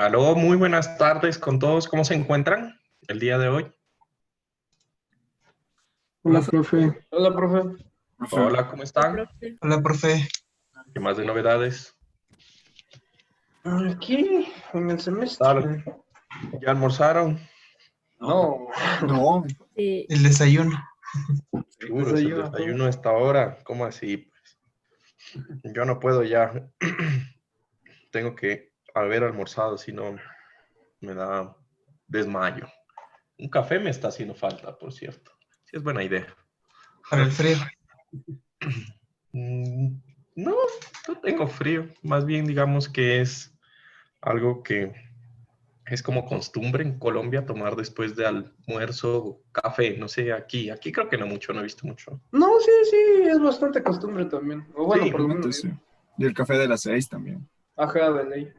Aló, muy buenas tardes con todos. ¿Cómo se encuentran el día de hoy? Hola, profe. Hola, profe. Hola, ¿cómo están? Hola, profe. ¿Qué más de novedades? Aquí, en el Tal, semestre. ¿ya almorzaron? No, No, Sí, el desayuno. Churos, el desayuno a esta hora. ¿Cómo así? Yo no puedo ya. Tengo que haber almorzado, si no me da desmayo. Un café me está haciendo falta, por cierto. Sí, es buena idea. Para el frío. Mm, No, no tengo frío. Más bien, digamos que es algo que es como costumbre en Colombia tomar después de almuerzo café. No sé, aquí creo que no mucho, no he visto mucho. No, sí, sí, es bastante costumbre también. O bueno, Sí, por lo realmente menos sí. yo. Y el café de las 6 también. Ajá, de ley.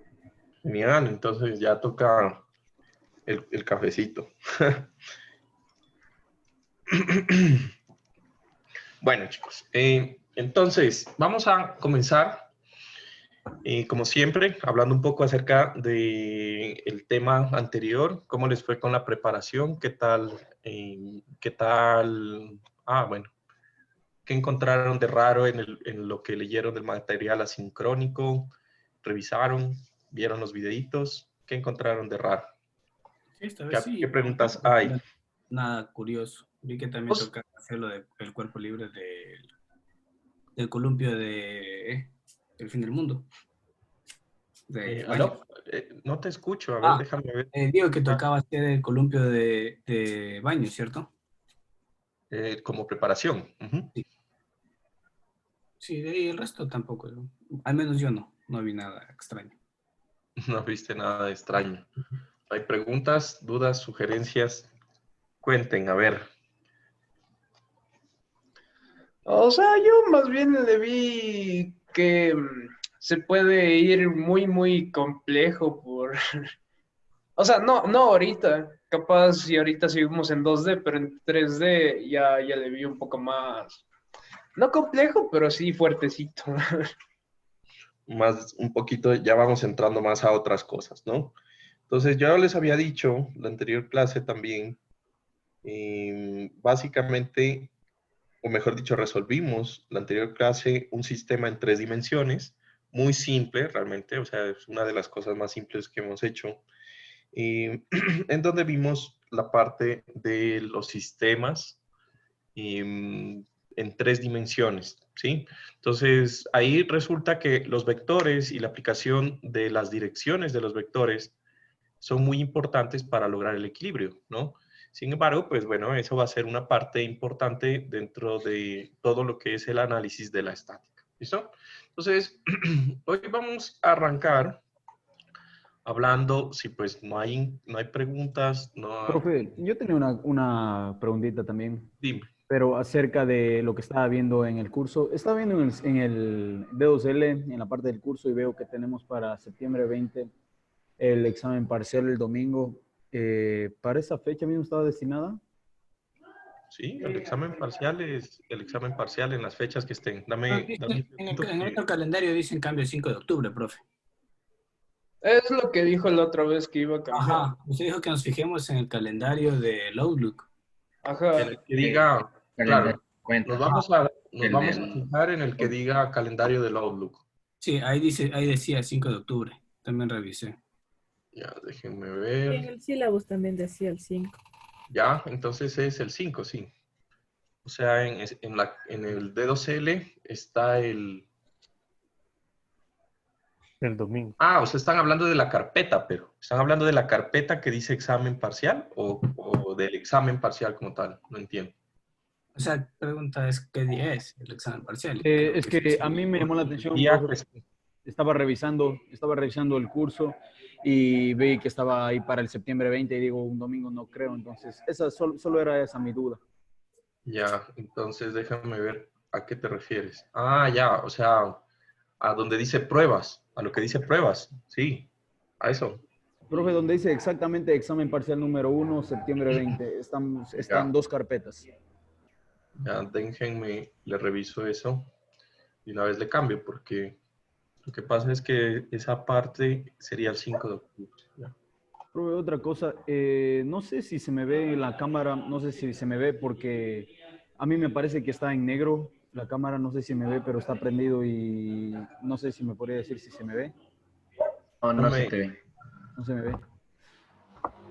genial. Entonces ya toca el cafecito. Bueno, chicos, entonces vamos a comenzar, como siempre, hablando un poco acerca del tema anterior, cómo les fue con la preparación, qué tal, bueno, qué encontraron de raro en lo que leyeron del material asincrónico, revisaron, vieron los videitos, qué encontraron de raro, Sí, esta qué, vez sí. qué preguntas hay. Nada curioso. Vi que también Pues, toca hacer lo del cuerpo libre del columpio del fin del mundo. De baño. ¿Aló? No te escucho, a ver, Ah, déjame ver. digo que tocaba hacer el columpio de baño, ¿cierto? Como preparación. Ujú. Sí. Sí, de ahí el resto tampoco. ¿No? Al menos yo no vi nada extraño. No viste nada de extraño. ¿Hay preguntas, dudas, sugerencias? Cuenten, a ver. o sea, yo más bien le vi que se puede ir muy, muy complejo por... O sea, no ahorita. Capaz si ahorita seguimos en 2D, pero en 3D ya le vi un poco más... No complejo, pero sí fuertecito. Más un poquito, ya vamos entrando más a otras cosas, ¿no? Entonces, yo les había dicho, la anterior clase también, básicamente, o mejor dicho, resolvimos la anterior clase un sistema en 3 dimensiones, muy simple realmente, o sea, es una de las cosas más simples que hemos hecho, en donde vimos la parte de los sistemas en 3 dimensiones, ¿sí? Entonces, ahí resulta que los vectores y la aplicación de las direcciones de los vectores son muy importantes para lograr el equilibrio, ¿no? Sin embargo, pues bueno, eso va a ser una parte importante dentro de todo lo que es el análisis de la estática, ¿listo? Entonces, hoy vamos a arrancar hablando, si pues no hay preguntas, no, Profe, yo tenía una preguntita también, dime. pero acerca de lo que estaba viendo en el curso. Estaba viendo en el D2L, en la parte del curso, y veo que tenemos para septiembre 20 el examen parcial el domingo. ¿Para esa fecha mismo estaba destinada? Sí, el examen parcial es el examen parcial en las fechas que estén. Dame un En segundo el que... otro calendario dice en cambio el 5 de octubre, profe. Es lo que dijo la otra vez que iba a cambiar. Ajá, usted dijo que nos fijemos en el calendario del Outlook. En Ajá. el que diga, Calendario claro, cuenta. nos Ajá, vamos a, nos El vamos a del... fijar en el que diga calendario del Outlook. sí, ahí decía 5 de octubre. También revisé. Ya, déjenme y en ver. el sílabus también decía el 5. Ya, entonces es el 5, sí. O sea, en el D2L está el... El domingo. Ah, o sea, están hablando de la carpeta, pero ¿están hablando de la carpeta que dice examen parcial o del examen parcial como tal? No entiendo. O sea, la pregunta es qué día es el examen parcial. Es que a mí me llamó la atención, Día profe. Estaba revisando el curso y vi que estaba ahí para el septiembre 20 y digo, un domingo no creo. Entonces, solo era esa mi duda. Ya, entonces déjame ver a qué te refieres. Ah, ya, o sea, a donde dice pruebas, a lo que dice pruebas, sí, a eso. Profe, donde dice exactamente examen parcial número 1, septiembre 20, están Ya, dos carpetas. ya, déjenme, le reviso eso y una vez le cambio porque Lo que pasa es que esa parte sería el 5 de octubre. ¿Ya? Profe, otra cosa, no sé si se me ve en la cámara, no sé si se me ve porque a mí me parece que está en negro la cámara, no sé si me ve, pero está prendido y no sé si me podría decir si se me ve. No, No no se me- te ve. No se me ve.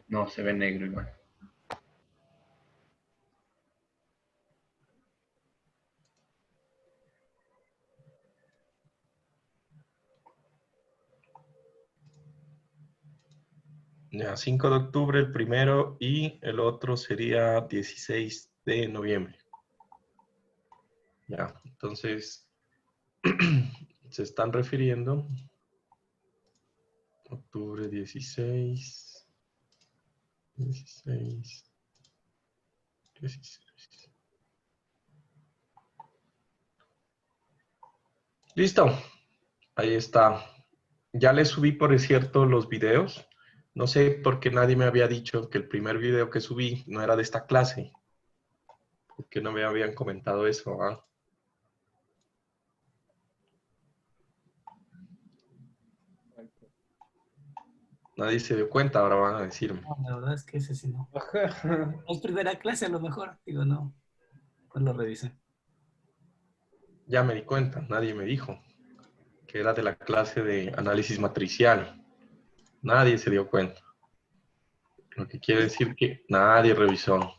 No, se ve negro igual. Ya, 5 de octubre el primero y el otro sería 16 de noviembre. Ya, entonces se están refiriendo octubre 16, 16, 16. Listo, ahí está. Ya les subí, por cierto, los videos. No sé por qué nadie me había dicho que el primer video que subí no era de esta clase. ¿Por qué no me habían comentado eso? ¿Ah? Nadie se dio cuenta, ahora van a decirme. No, la verdad es que ese sí no. Ajá. Es primera clase a lo mejor. Digo, no. No lo revisé. Ya me di cuenta, nadie me dijo que era de la clase de análisis matricial. Nadie se dio cuenta. Lo que quiere decir que nadie revisó.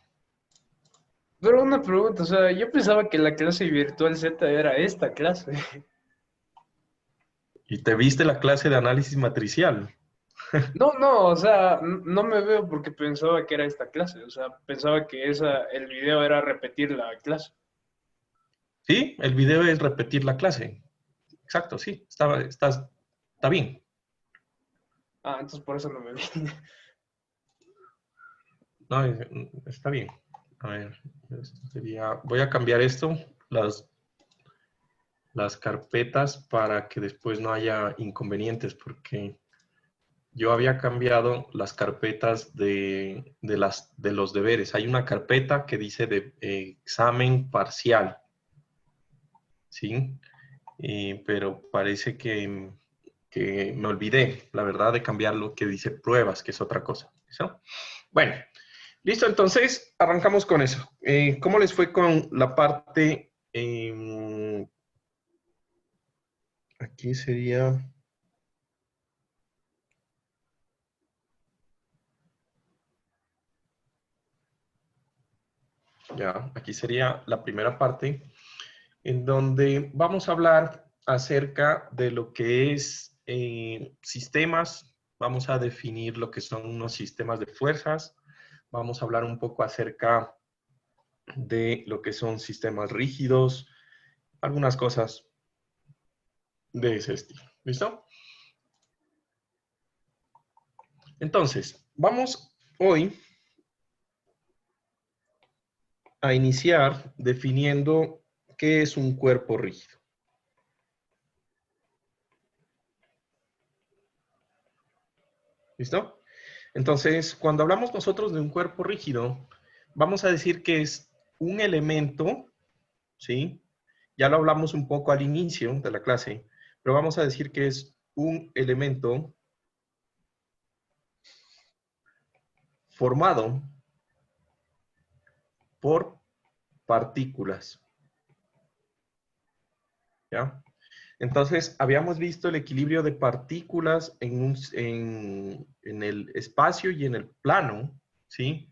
Pero una pregunta, o sea, yo pensaba que la clase virtual Z era esta clase. ¿Y te viste la clase de análisis matricial? No, no, o sea, no me veo porque pensaba que era esta clase, o sea, pensaba que el video era repetir la clase. Sí, el video es repetir la clase. Exacto, sí, está bien. Ah, entonces por eso no me vi. No, está bien. A ver, esto voy a cambiar esto, las carpetas para que después no haya inconvenientes, porque yo había cambiado las carpetas de los deberes. Hay una carpeta que dice de examen parcial, ¿sí? Pero parece que me olvidé, la verdad, de cambiar lo que dice pruebas, que es otra cosa. ¿Listo? Bueno, listo, entonces arrancamos con eso. ¿Cómo les fue con la parte? Aquí sería... Ya, aquí sería la primera parte en donde vamos a hablar acerca de lo que es sistemas. Vamos a definir lo que son unos sistemas de fuerzas. Vamos a hablar un poco acerca de lo que son sistemas rígidos, algunas cosas de ese estilo. ¿Listo? Entonces, vamos hoy a iniciar definiendo qué es un cuerpo rígido. ¿Listo? Entonces, cuando hablamos nosotros de un cuerpo rígido, vamos a decir que es un elemento, ¿sí? Ya lo hablamos un poco al inicio de la clase, pero vamos a decir que es un elemento formado por partículas. ¿Ya? Entonces, habíamos visto el equilibrio de partículas en el espacio y en el plano, ¿sí?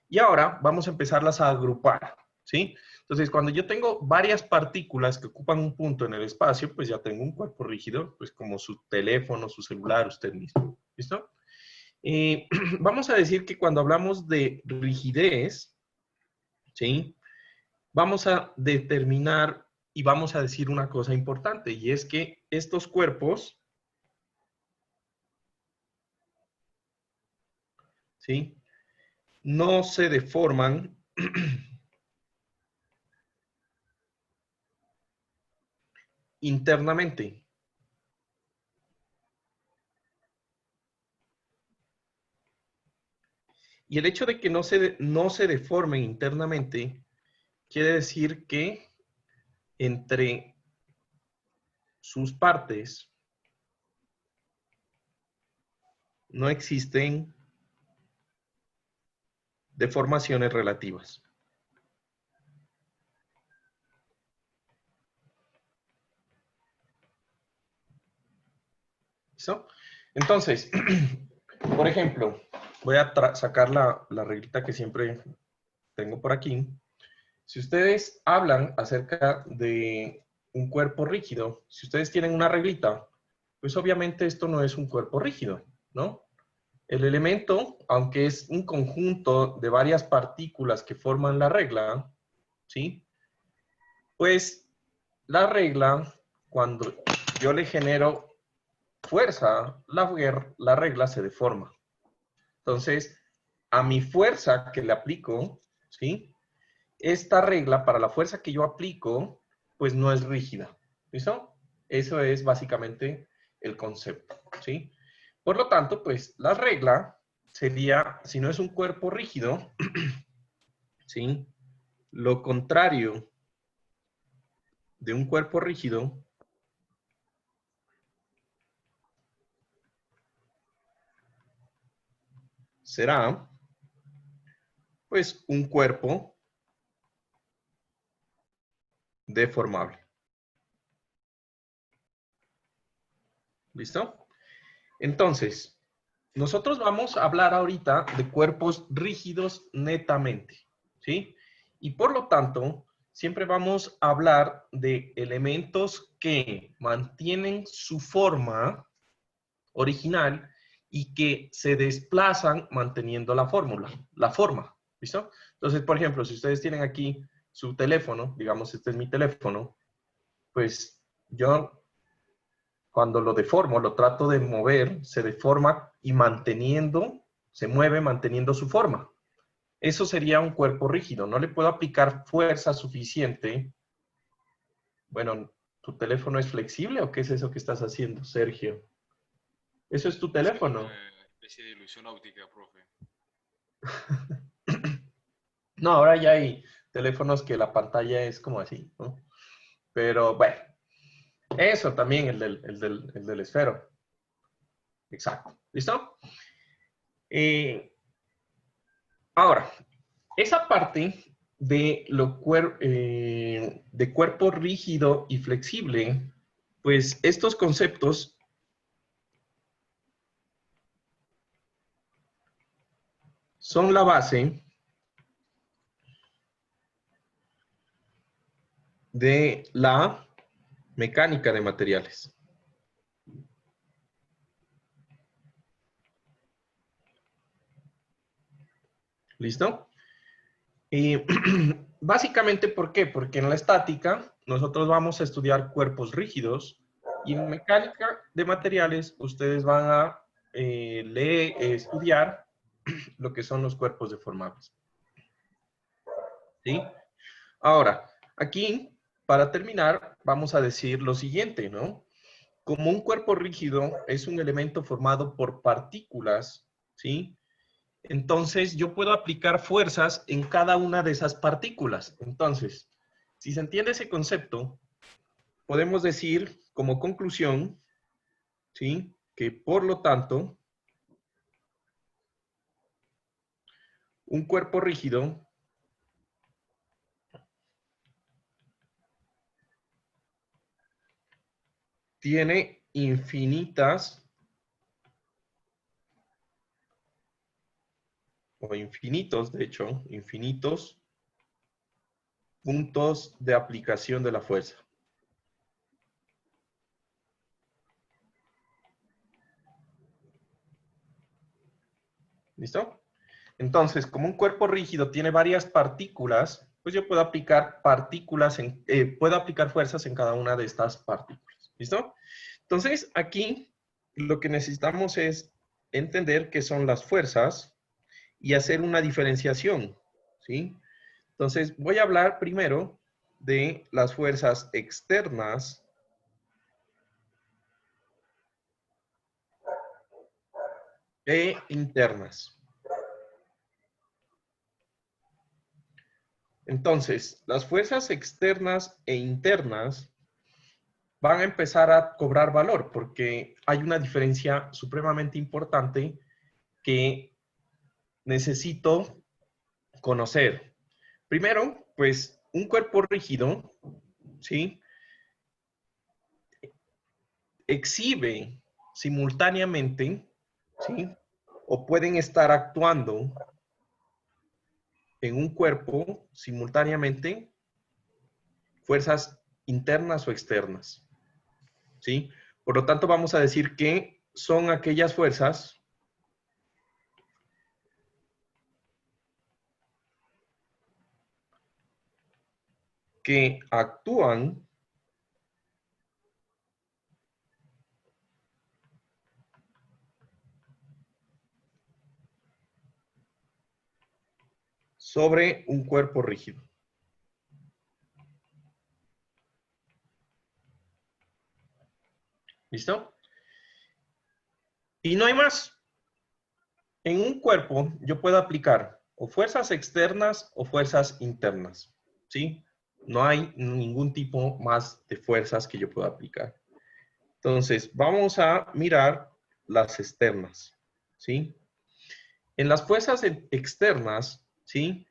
Y ahora vamos a empezarlas a agrupar, ¿sí? Entonces, cuando yo tengo varias partículas que ocupan un punto en el espacio, pues ya tengo un cuerpo rígido, pues como su teléfono, su celular, usted mismo, ¿listo? Vamos a decir que cuando hablamos de rigidez, ¿sí? Vamos a determinar y vamos a decir una cosa importante, y es que estos cuerpos, ¿sí? No se deforman internamente. Y el hecho de que no se deformen internamente quiere decir que entre sus partes, no existen deformaciones relativas. ¿Listo? Entonces, por ejemplo, voy a sacar la reglita que siempre tengo por aquí. Si ustedes hablan acerca de un cuerpo rígido, si ustedes tienen una reglita, pues obviamente esto no es un cuerpo rígido, ¿no? El elemento, aunque es un conjunto de varias partículas que forman la regla, ¿sí? Pues la regla, cuando yo le genero fuerza, la regla se deforma. Entonces, a mi fuerza que le aplico, ¿sí? Esta regla, para la fuerza que yo aplico, pues no es rígida. ¿Listo? Eso es básicamente el concepto, ¿sí? Por lo tanto, pues la regla sería, si no es un cuerpo rígido, ¿sí? Lo contrario de un cuerpo rígido será, pues, un cuerpo deformable. ¿Listo? Entonces, nosotros vamos a hablar ahorita de cuerpos rígidos netamente, ¿sí? Y por lo tanto, siempre vamos a hablar de elementos que mantienen su forma original y que se desplazan manteniendo la forma, ¿listo? Entonces, por ejemplo, si ustedes tienen aquí su teléfono, digamos, este es mi teléfono, pues yo cuando lo deformo, lo trato de mover, se deforma y se mueve manteniendo su forma. Eso sería un cuerpo rígido. No le puedo aplicar fuerza suficiente. Bueno, ¿tu teléfono es flexible o qué es eso que estás haciendo, Sergio? Eso es tu teléfono. Una especie de ilusión óptica, profe. No, ahora ya hay teléfonos que la pantalla es como así, ¿no? Pero bueno, eso también, el del esfero. Exacto. ¿Listo? Ahora, esa parte de, de cuerpo rígido y flexible, pues estos conceptos son la base de la mecánica de materiales. ¿Listo? Y básicamente, ¿por qué? Porque en la estática nosotros vamos a estudiar cuerpos rígidos y en mecánica de materiales ustedes van a estudiar lo que son los cuerpos deformables. ¿Sí? Ahora, aquí, para terminar, vamos a decir lo siguiente, ¿no? Como un cuerpo rígido es un elemento formado por partículas, ¿sí? Entonces, yo puedo aplicar fuerzas en cada una de esas partículas. Entonces, si se entiende ese concepto, podemos decir como conclusión, ¿sí? Que por lo tanto, un cuerpo rígido tiene infinitos puntos de aplicación de la fuerza. ¿Listo? Entonces, como un cuerpo rígido tiene varias partículas, pues yo puedo aplicar puedo aplicar fuerzas en cada una de estas partículas. ¿Listo? Entonces, aquí lo que necesitamos es entender qué son las fuerzas y hacer una diferenciación, ¿sí? Entonces, voy a hablar primero de las fuerzas externas e internas. Entonces, las fuerzas externas e internas van a empezar a cobrar valor porque hay una diferencia supremamente importante que necesito conocer. Primero, pues un cuerpo rígido, ¿sí? Exhibe simultáneamente, ¿sí? O pueden estar actuando en un cuerpo simultáneamente fuerzas internas o externas, ¿sí? Por lo tanto, vamos a decir que son aquellas fuerzas que actúan sobre un cuerpo rígido. ¿Listo? Y no hay más. En un cuerpo yo puedo aplicar o fuerzas externas o fuerzas internas, ¿sí? No hay ningún tipo más de fuerzas que yo pueda aplicar. Entonces, vamos a mirar las externas, ¿sí? En las fuerzas externas, ¿sí?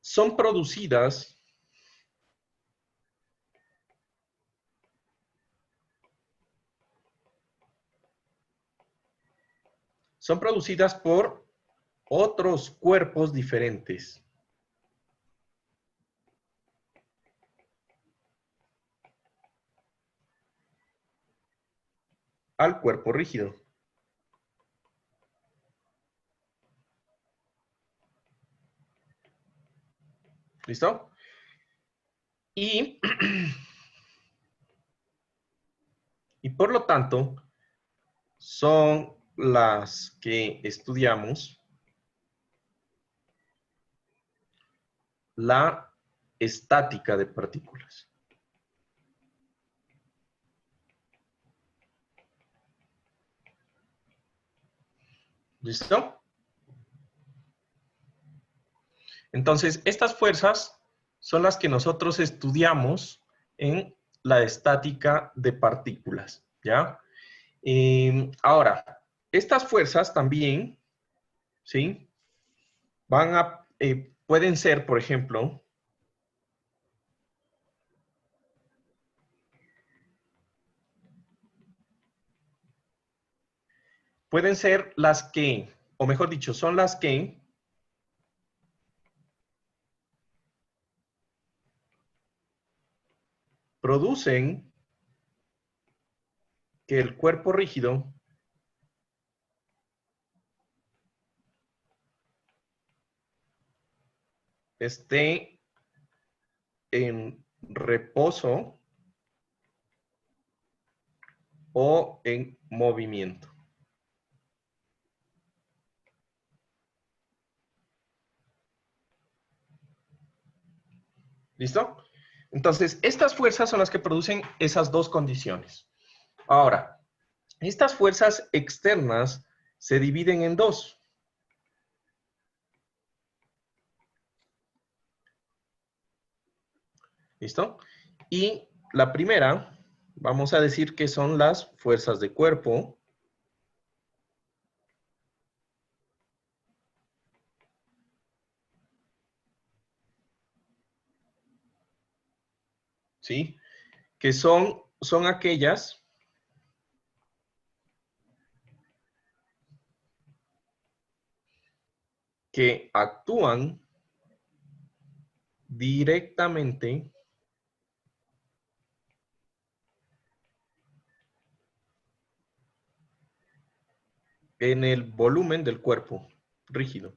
Son producidas por otros cuerpos diferentes. Al cuerpo rígido. ¿Listo? Y por lo tanto, son las que estudiamos la estática de partículas. ¿Listo? Entonces, estas fuerzas son las que nosotros estudiamos en la estática de partículas, ¿ya? Ahora, estas fuerzas también, ¿sí? Pueden ser, por ejemplo, pueden ser las que, o mejor dicho, son las que producen que el cuerpo rígido esté en reposo o en movimiento. ¿Listo? Entonces, estas fuerzas son las que producen esas dos condiciones. Ahora, estas fuerzas externas se dividen en dos. ¿Listo? Y la primera, vamos a decir que son las fuerzas de cuerpo. ¿Sí? Que son aquellas que actúan directamente en el volumen del cuerpo rígido.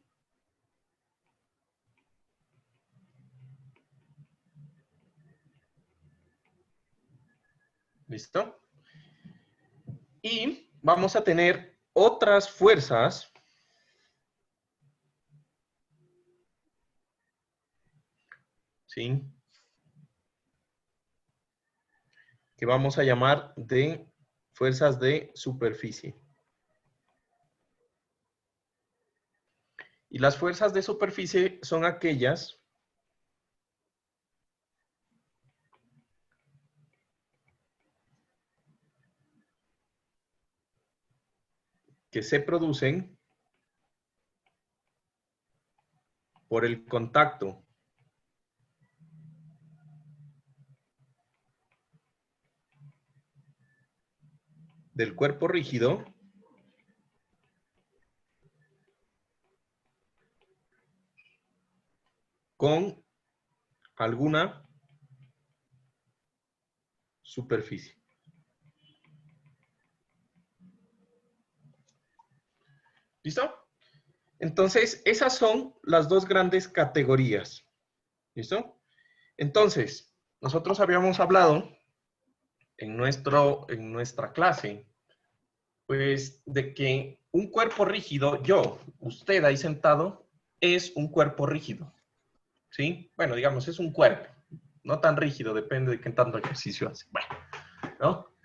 ¿Listo? Y vamos a tener otras fuerzas ¿sí? Que vamos a llamar de fuerzas de superficie. Y las fuerzas de superficie son aquellas que se producen por el contacto del cuerpo rígido con alguna superficie. ¿Listo? Entonces, esas son las dos grandes categorías. ¿Listo? Entonces, nosotros habíamos hablado en nuestra clase, pues, de que un cuerpo rígido, usted ahí sentado, es un cuerpo rígido. ¿Sí? Bueno, digamos, es un cuerpo. No tan rígido, depende de qué tanto ejercicio hace. Bueno, ¿no?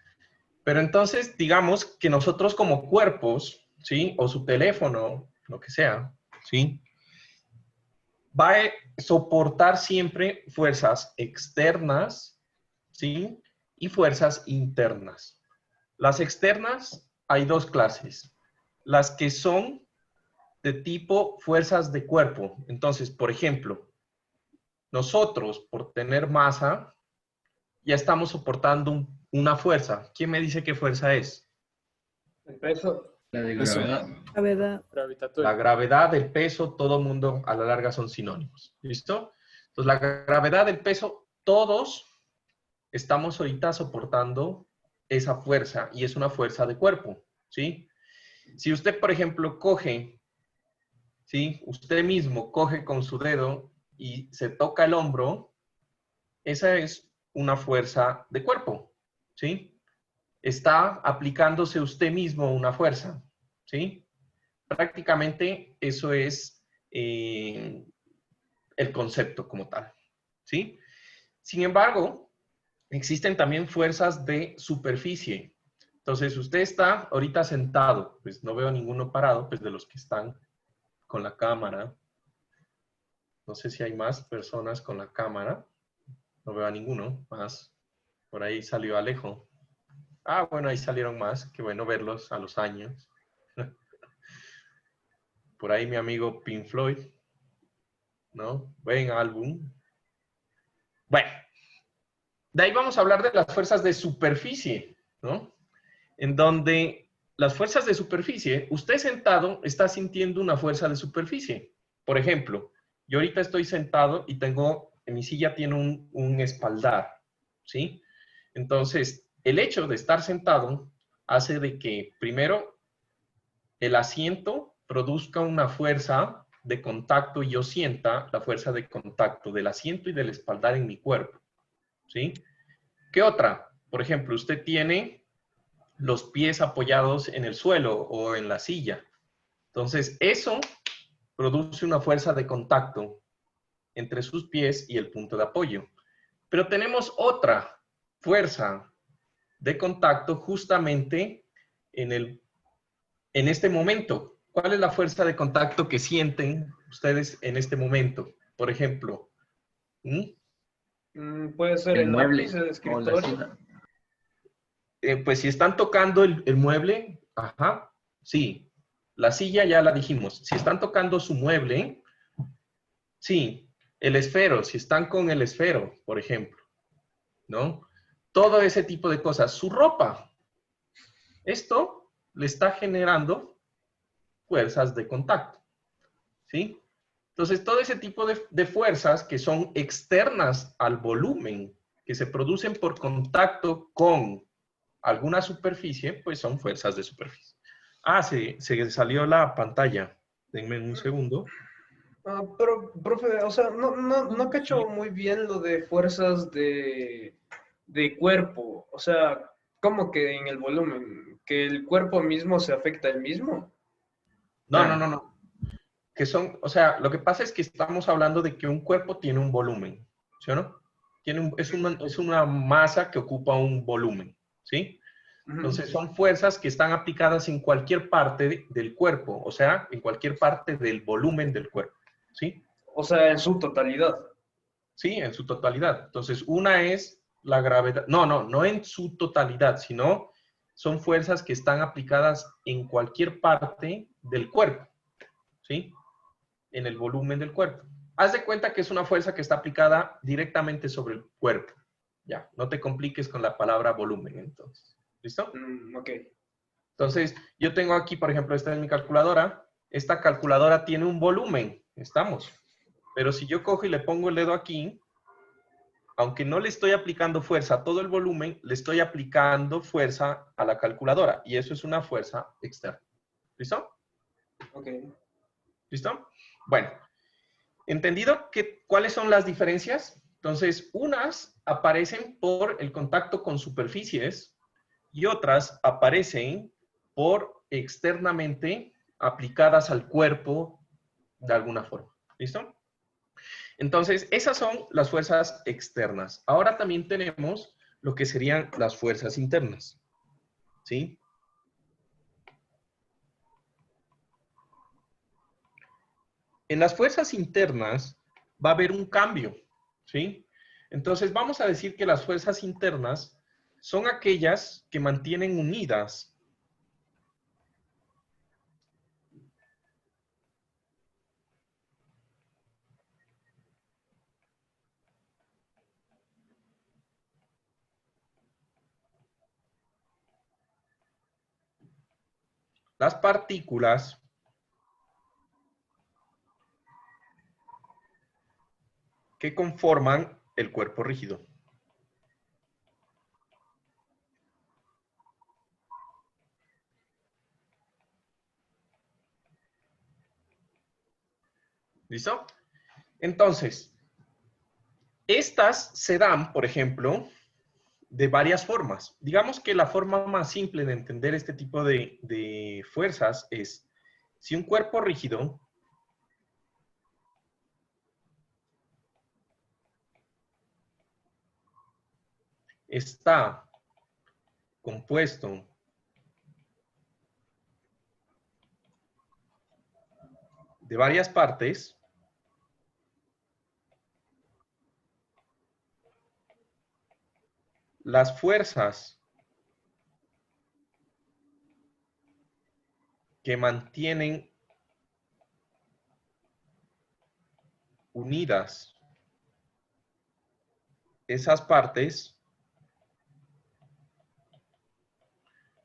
Pero entonces, digamos que nosotros como cuerpos, ¿sí? O su teléfono, lo que sea, ¿sí? Va a soportar siempre fuerzas externas, ¿sí? Y fuerzas internas. Las externas hay dos clases. Las que son de tipo fuerzas de cuerpo. Entonces, por ejemplo, nosotros, por tener masa, ya estamos soportando una fuerza. ¿Quién me dice qué fuerza es? El peso. La de gravedad. Gravedad. Gravitatorio. La gravedad, el peso, todo mundo a la larga son sinónimos. ¿Listo? Entonces, la gravedad, el peso, todos estamos ahorita soportando esa fuerza y es una fuerza de cuerpo, ¿sí? Si usted, por ejemplo, coge, ¿sí? Usted mismo coge con su dedo y se toca el hombro, esa es una fuerza de cuerpo, ¿sí? Está aplicándose usted mismo una fuerza, ¿sí? Prácticamente eso es el concepto como tal, ¿sí? Sin embargo, existen también fuerzas de superficie. Entonces, usted está ahorita sentado, pues no veo ninguno parado, pues de los que están con la cámara. No sé si hay más personas con la cámara. No veo a ninguno más. Por ahí salió Alejo. Ah, bueno, ahí salieron más. Qué bueno verlos a los años. Por ahí mi amigo Pink Floyd. ¿No? Buen álbum. Bueno. De ahí vamos a hablar de las fuerzas de superficie, ¿no? En donde las fuerzas de superficie, usted sentado está sintiendo una fuerza de superficie. Por ejemplo, yo ahorita estoy sentado y en mi silla tiene un espaldar, ¿sí? Entonces, el hecho de estar sentado hace de que, primero, el asiento produzca una fuerza de contacto y yo sienta la fuerza de contacto del asiento y del espaldar en mi cuerpo, ¿sí? ¿Qué otra? Por ejemplo, usted tiene los pies apoyados en el suelo o en la silla. Entonces, eso produce una fuerza de contacto entre sus pies y el punto de apoyo. Pero tenemos otra fuerza de contacto justamente en este momento. ¿Cuál es la fuerza de contacto que sienten ustedes en este momento? Por ejemplo, Puede ser el mueble lápiz, el o la escritorio. silla. Pues si están tocando el mueble, ajá, sí. La silla ya la dijimos. Si están tocando su mueble, sí. El esfero, si están con el esfero, por ejemplo, ¿no? Todo ese tipo de cosas. Su ropa. Esto le está generando fuerzas de contacto, ¿sí? Entonces, todo ese tipo de fuerzas que son externas al volumen, que se producen por contacto con alguna superficie, pues son fuerzas de superficie. Ah, se salió la pantalla. Denme un segundo. Pero, profe, o sea, no cacho muy bien lo de fuerzas de cuerpo. O sea, ¿cómo que en el volumen? ¿Que el cuerpo mismo se afecta el mismo? No. Que son, o sea, lo que pasa es que estamos hablando de que un cuerpo tiene un volumen, ¿sí o no? Es una masa que ocupa un volumen, ¿sí? Entonces son fuerzas que están aplicadas en cualquier parte del cuerpo, o sea, en cualquier parte del volumen del cuerpo, ¿sí? O sea, en su totalidad. Sí, en su totalidad. Entonces, una es la gravedad, no en su totalidad, sino son fuerzas que están aplicadas en cualquier parte del cuerpo, ¿sí? En el volumen del cuerpo. Haz de cuenta que es una fuerza que está aplicada directamente sobre el cuerpo. Ya, no te compliques con la palabra volumen, entonces. ¿Listo? Ok. Entonces, yo tengo aquí, por ejemplo, esta es mi calculadora. Esta calculadora tiene un volumen, ¿estamos? Pero si yo cojo y le pongo el dedo aquí, aunque no le estoy aplicando fuerza a todo el volumen, le estoy aplicando fuerza a la calculadora. Y eso es una fuerza externa. ¿Listo? Ok. ¿Listo? Bueno, ¿entendido cuáles son las diferencias? Entonces, unas aparecen por el contacto con superficies y otras aparecen por externamente aplicadas al cuerpo de alguna forma. ¿Listo? Entonces, esas son las fuerzas externas. Ahora también tenemos lo que serían las fuerzas internas. ¿Sí? En las fuerzas internas va a haber un cambio, ¿sí? Entonces vamos a decir que las fuerzas internas son aquellas que mantienen unidas las partículas que conforman el cuerpo rígido. ¿Listo? Entonces, estas se dan, por ejemplo, de varias formas. Digamos que la forma más simple de entender este tipo de fuerzas es, si un cuerpo rígido está compuesto de varias partes, las fuerzas que mantienen unidas esas partes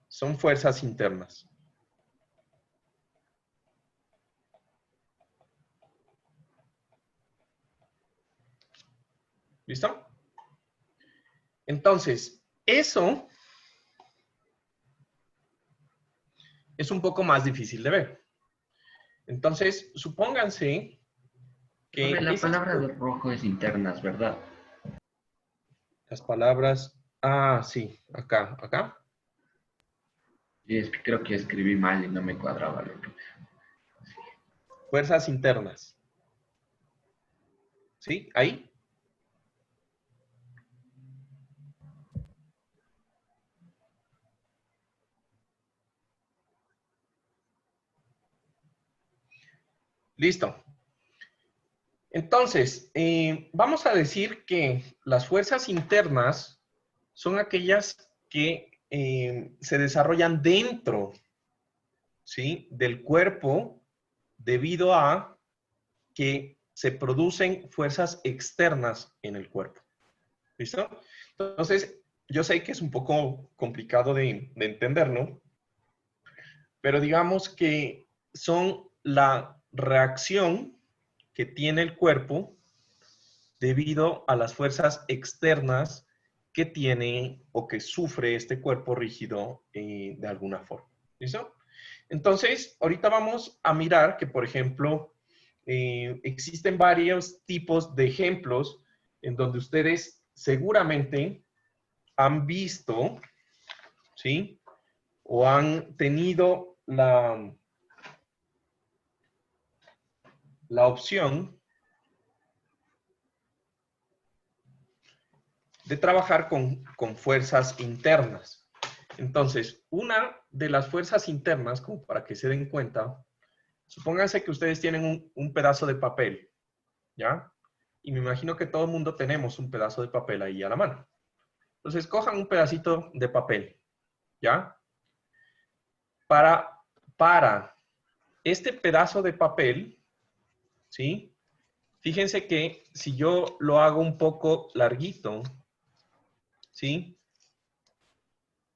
son fuerzas internas. ¿Listo? Entonces, eso es un poco más difícil de ver. Entonces, supónganse que... La palabra de rojo es internas, ¿verdad? Las palabras... Ah, sí, acá. Y es que creo que escribí mal y no me cuadraba lo que... Fuerzas internas. ¿Sí? Ahí. Listo. Entonces, vamos a decir que las fuerzas internas son aquellas que se desarrollan dentro, ¿sí?, del cuerpo debido a que se producen fuerzas externas en el cuerpo. ¿Listo? Entonces, yo sé que es un poco complicado de entender, ¿no? Pero digamos que son la reacción que tiene el cuerpo debido a las fuerzas externas que tiene o que sufre este cuerpo rígido de alguna forma. ¿Listo? Entonces, ahorita vamos a mirar que, por ejemplo, existen varios tipos de ejemplos en donde ustedes seguramente han visto, ¿sí?, o han tenido la opción de trabajar con fuerzas internas. Entonces, una de las fuerzas internas, como para que se den cuenta, supónganse que ustedes tienen un pedazo de papel, ¿ya? Y me imagino que todo el mundo tenemos un pedazo de papel ahí a la mano. Entonces, cojan un pedacito de papel, ¿ya? para este pedazo de papel, ¿sí? Fíjense que si yo lo hago un poco larguito, ¿sí?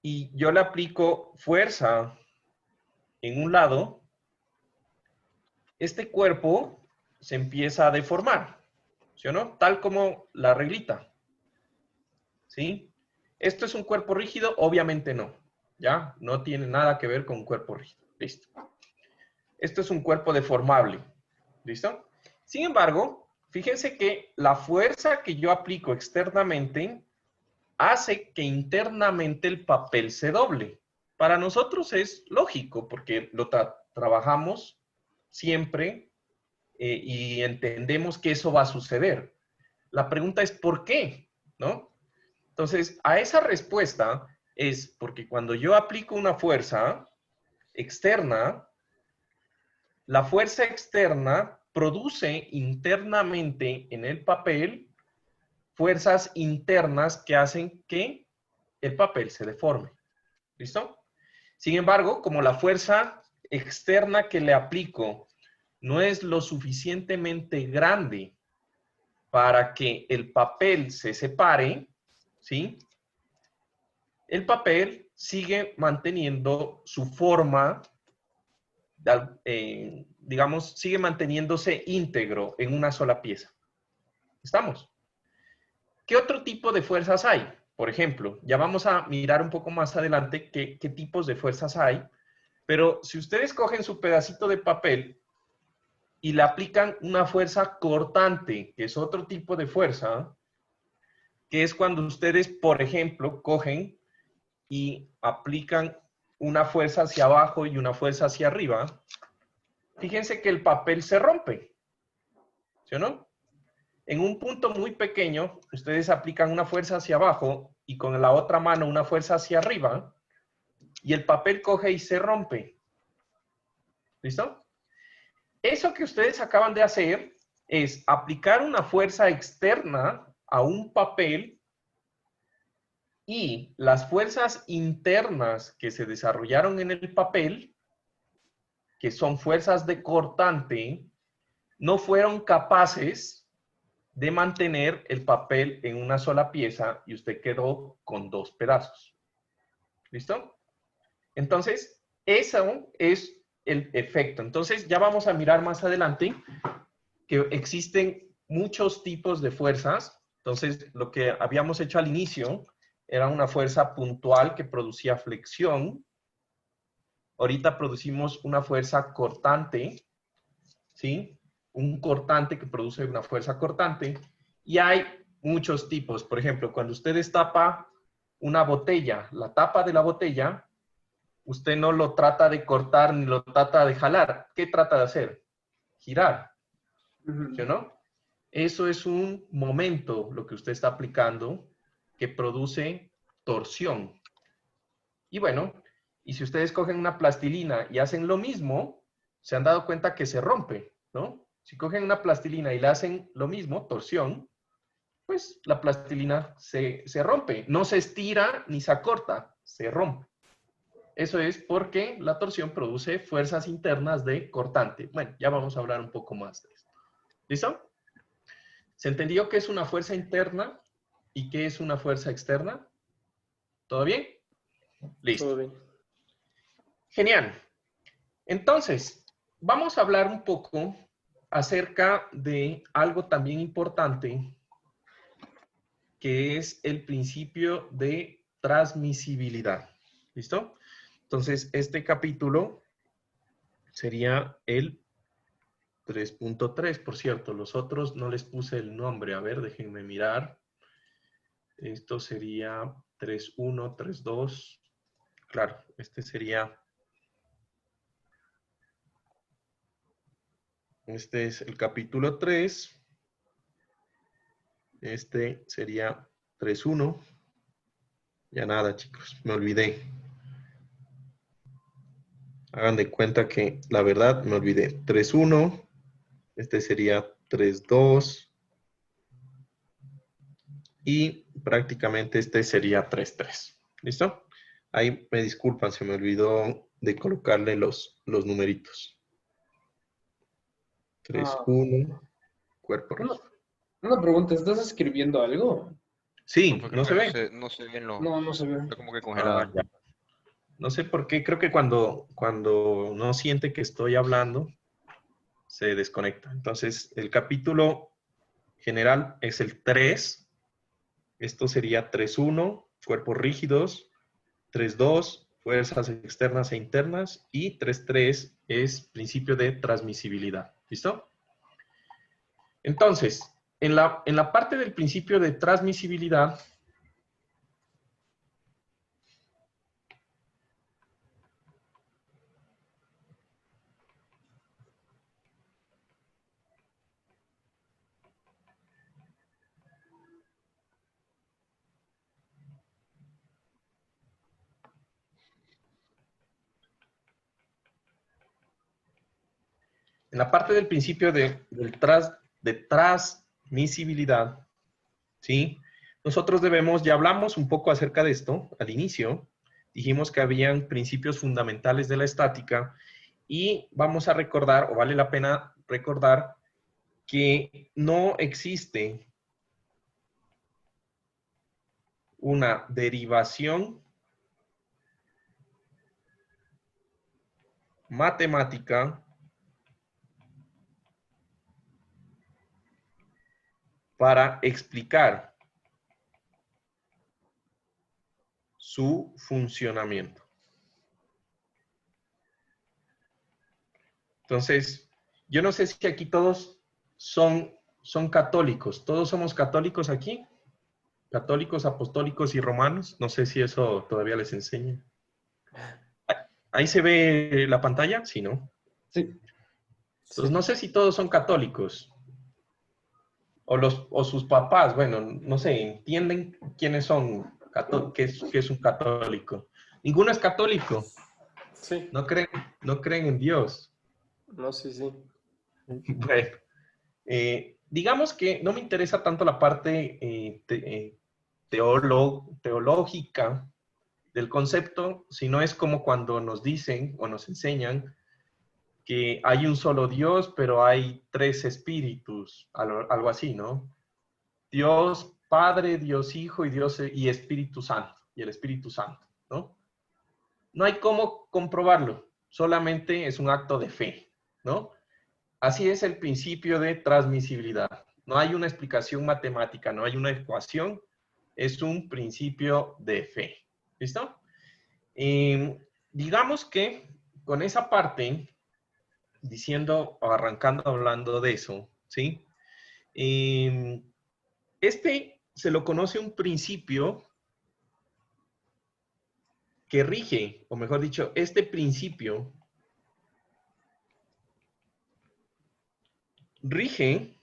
Y yo le aplico fuerza en un lado, este cuerpo se empieza a deformar, ¿sí o no? Tal como la reglita, ¿sí? ¿Esto es un cuerpo rígido? Obviamente no, ¿ya? No tiene nada que ver con un cuerpo rígido, listo. Esto es un cuerpo deformable, ¿listo? Sin embargo, fíjense que la fuerza que yo aplico externamente hace que internamente el papel se doble. Para nosotros es lógico porque lo trabajamos siempre y entendemos que eso va a suceder. La pregunta es ¿por qué? ¿No? Entonces, a esa respuesta es porque cuando yo aplico una fuerza externa, la fuerza externa produce internamente en el papel fuerzas internas que hacen que el papel se deforme. ¿Listo? Sin embargo, como la fuerza externa que le aplico no es lo suficientemente grande para que el papel se separe, ¿sí? El papel sigue manteniendo su forma, digamos, sigue manteniéndose íntegro en una sola pieza. ¿Estamos? ¿Qué otro tipo de fuerzas hay? Por ejemplo, ya vamos a mirar un poco más adelante qué tipos de fuerzas hay, pero si ustedes cogen su pedacito de papel y le aplican una fuerza cortante, que es otro tipo de fuerza, que es cuando ustedes, por ejemplo, cogen y aplican una fuerza hacia abajo y una fuerza hacia arriba, fíjense que el papel se rompe, ¿sí o no? En un punto muy pequeño, ustedes aplican una fuerza hacia abajo y con la otra mano una fuerza hacia arriba y el papel coge y se rompe. ¿Listo? Eso que ustedes acaban de hacer es aplicar una fuerza externa a un papel y las fuerzas internas que se desarrollaron en el papel, que son fuerzas de cortante, no fueron capaces de mantener el papel en una sola pieza y usted quedó con dos pedazos. ¿Listo? Entonces, eso es el efecto. Entonces, ya vamos a mirar más adelante que existen muchos tipos de fuerzas. Entonces, lo que habíamos hecho al inicio era una fuerza puntual que producía flexión. Ahorita producimos una fuerza cortante, ¿sí? Un cortante que produce una fuerza cortante. Y hay muchos tipos. Por ejemplo, cuando usted destapa una botella, la tapa de la botella, usted no lo trata de cortar ni lo trata de jalar. ¿Qué trata de hacer? Girar. ¿Sí o no? Eso es un momento, lo que usted está aplicando, que produce torsión. Y bueno, y si ustedes cogen una plastilina y hacen lo mismo, se han dado cuenta que se rompe, ¿no? Si cogen una plastilina y le hacen lo mismo, torsión, pues la plastilina se rompe. No se estira ni se acorta, se rompe. Eso es porque la torsión produce fuerzas internas de cortante. Bueno, ya vamos a hablar un poco más de esto. ¿Listo? ¿Se entendió qué es una fuerza interna y qué es una fuerza externa? ¿Todo bien? Listo. Todo bien. Genial. Entonces, vamos a hablar un poco acerca de algo también importante, que es el principio de transmisibilidad. ¿Listo? Entonces, este capítulo sería el 3.3, por cierto. Los otros no les puse el nombre. A ver, déjenme mirar. Esto sería 3.1, 3.2. Claro, este sería... Este es el capítulo 3. Este sería 3.1. Ya nada, chicos, me olvidé. Hagan de cuenta que la verdad me olvidé. 3.1. Este sería 3.2. Y prácticamente este sería 3.3. ¿Listo? Ahí me disculpan, se me olvidó de colocarle los numeritos. 3, Ah. 1, cuerpo rígido. Una pregunta, ¿estás escribiendo algo? Sí, Profe, no se creo que ve. no se ven los... No se ve. Está como que congelado. Ya. No sé por qué, creo que cuando no siente que estoy hablando, se desconecta. Entonces, el capítulo general es el 3. Esto sería 3.1, cuerpos rígidos. 3.2, fuerzas externas e internas. Y 3.3 es principio de transmisibilidad. ¿Listo? Entonces, en la parte del principio de transmisibilidad, en la parte del principio de transmisibilidad, ¿sí? Nosotros ya hablamos un poco acerca de esto al inicio, dijimos que habían principios fundamentales de la estática y vamos a recordar, o vale la pena recordar, que no existe una derivación matemática para explicar su funcionamiento. Entonces, yo no sé si aquí todos son católicos. ¿Todos somos católicos aquí? Católicos, apostólicos y romanos. No sé si eso todavía les enseña. ¿Ahí se ve la pantalla? Sí, ¿no? Sí. Entonces, no sé si todos son católicos. O sus papás, bueno, no sé, entienden quiénes son, qué es un católico. Ninguno es católico. Sí, No creen en Dios. no, sí. Bueno, digamos que no me interesa tanto la parte teológica del concepto, sino es como cuando nos dicen o nos enseñan que hay un solo Dios, pero hay 3 espíritus, algo así, ¿no? Dios Padre, Dios Hijo y Espíritu Santo, y el Espíritu Santo, ¿no? No hay cómo comprobarlo, solamente es un acto de fe, ¿no? Así es el principio de transmisibilidad. No hay una explicación matemática, no hay una ecuación, es un principio de fe. ¿Listo? Digamos que con esa parte, diciendo o arrancando hablando de eso, ¿sí? Este se lo conoce un principio que rige, o mejor dicho, este principio rige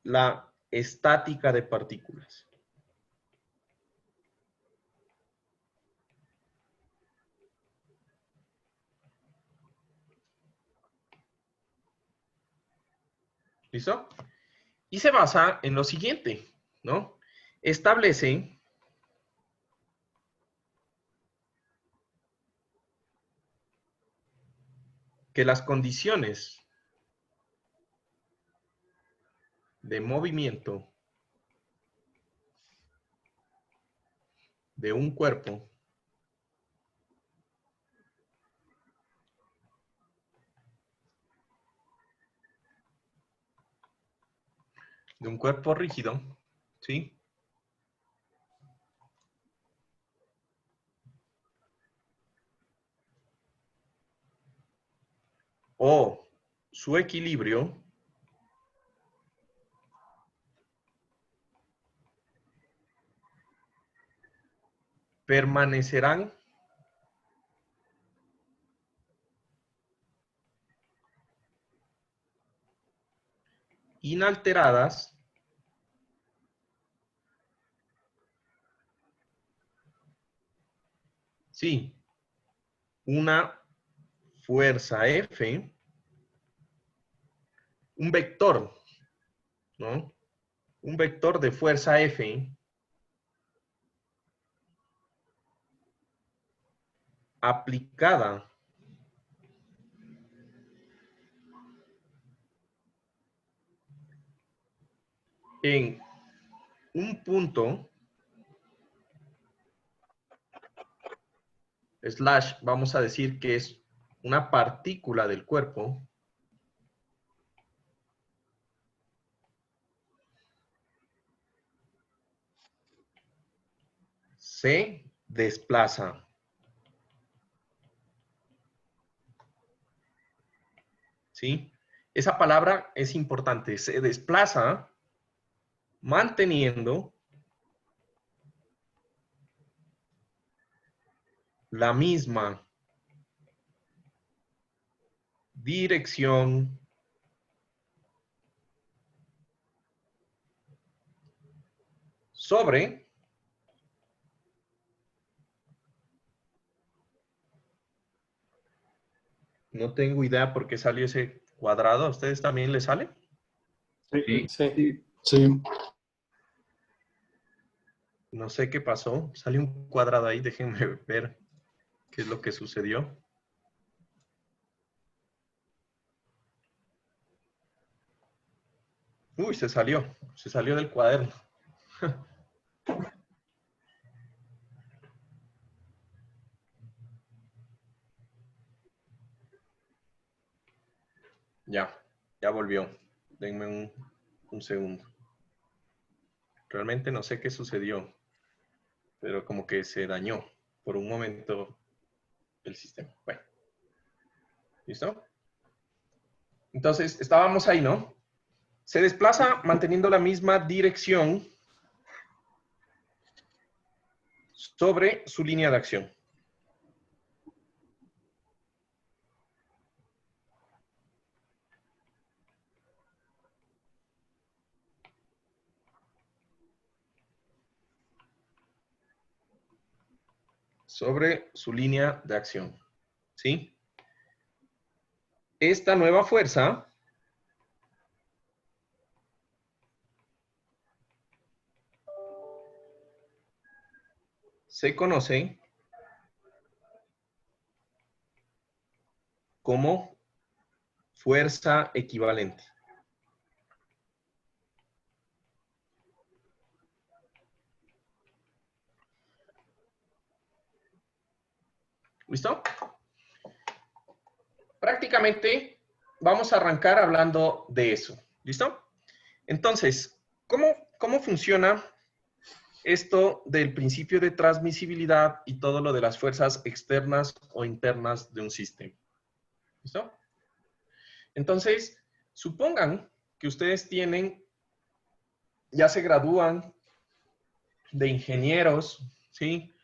la estática de partículas. ¿Listo? Y se basa en lo siguiente, ¿no? Establece que las condiciones de movimiento de un cuerpo rígido, ¿sí? O su equilibrio permanecerán inalteradas si una fuerza F, un vector, ¿no? Un vector de fuerza F aplicada en un punto / vamos a decir que es una partícula del cuerpo, se desplaza. ¿Sí? Esa palabra es importante. Se desplaza manteniendo la misma dirección sobre no tengo idea por qué salió ese cuadrado. ¿A ustedes también les sale? Sí. Sí. No sé qué pasó. Salió un cuadrado ahí. Déjenme ver qué es lo que sucedió. Uy, se salió del cuaderno. Ya volvió. Denme un segundo. Realmente no sé qué sucedió, pero como que se dañó por un momento el sistema. Bueno, ¿listo? Entonces, estábamos ahí, ¿no? Se desplaza manteniendo la misma dirección sobre su línea de acción. Sobre su línea de acción. ¿Sí? Esta nueva fuerza se conoce como fuerza equivalente. ¿Listo? Prácticamente vamos a arrancar hablando de eso. ¿Listo? Entonces, ¿cómo funciona esto del principio de transmisibilidad y todo lo de las fuerzas externas o internas de un sistema? ¿Listo? Entonces, supongan que ustedes ya se gradúan de ingenieros, ¿sí?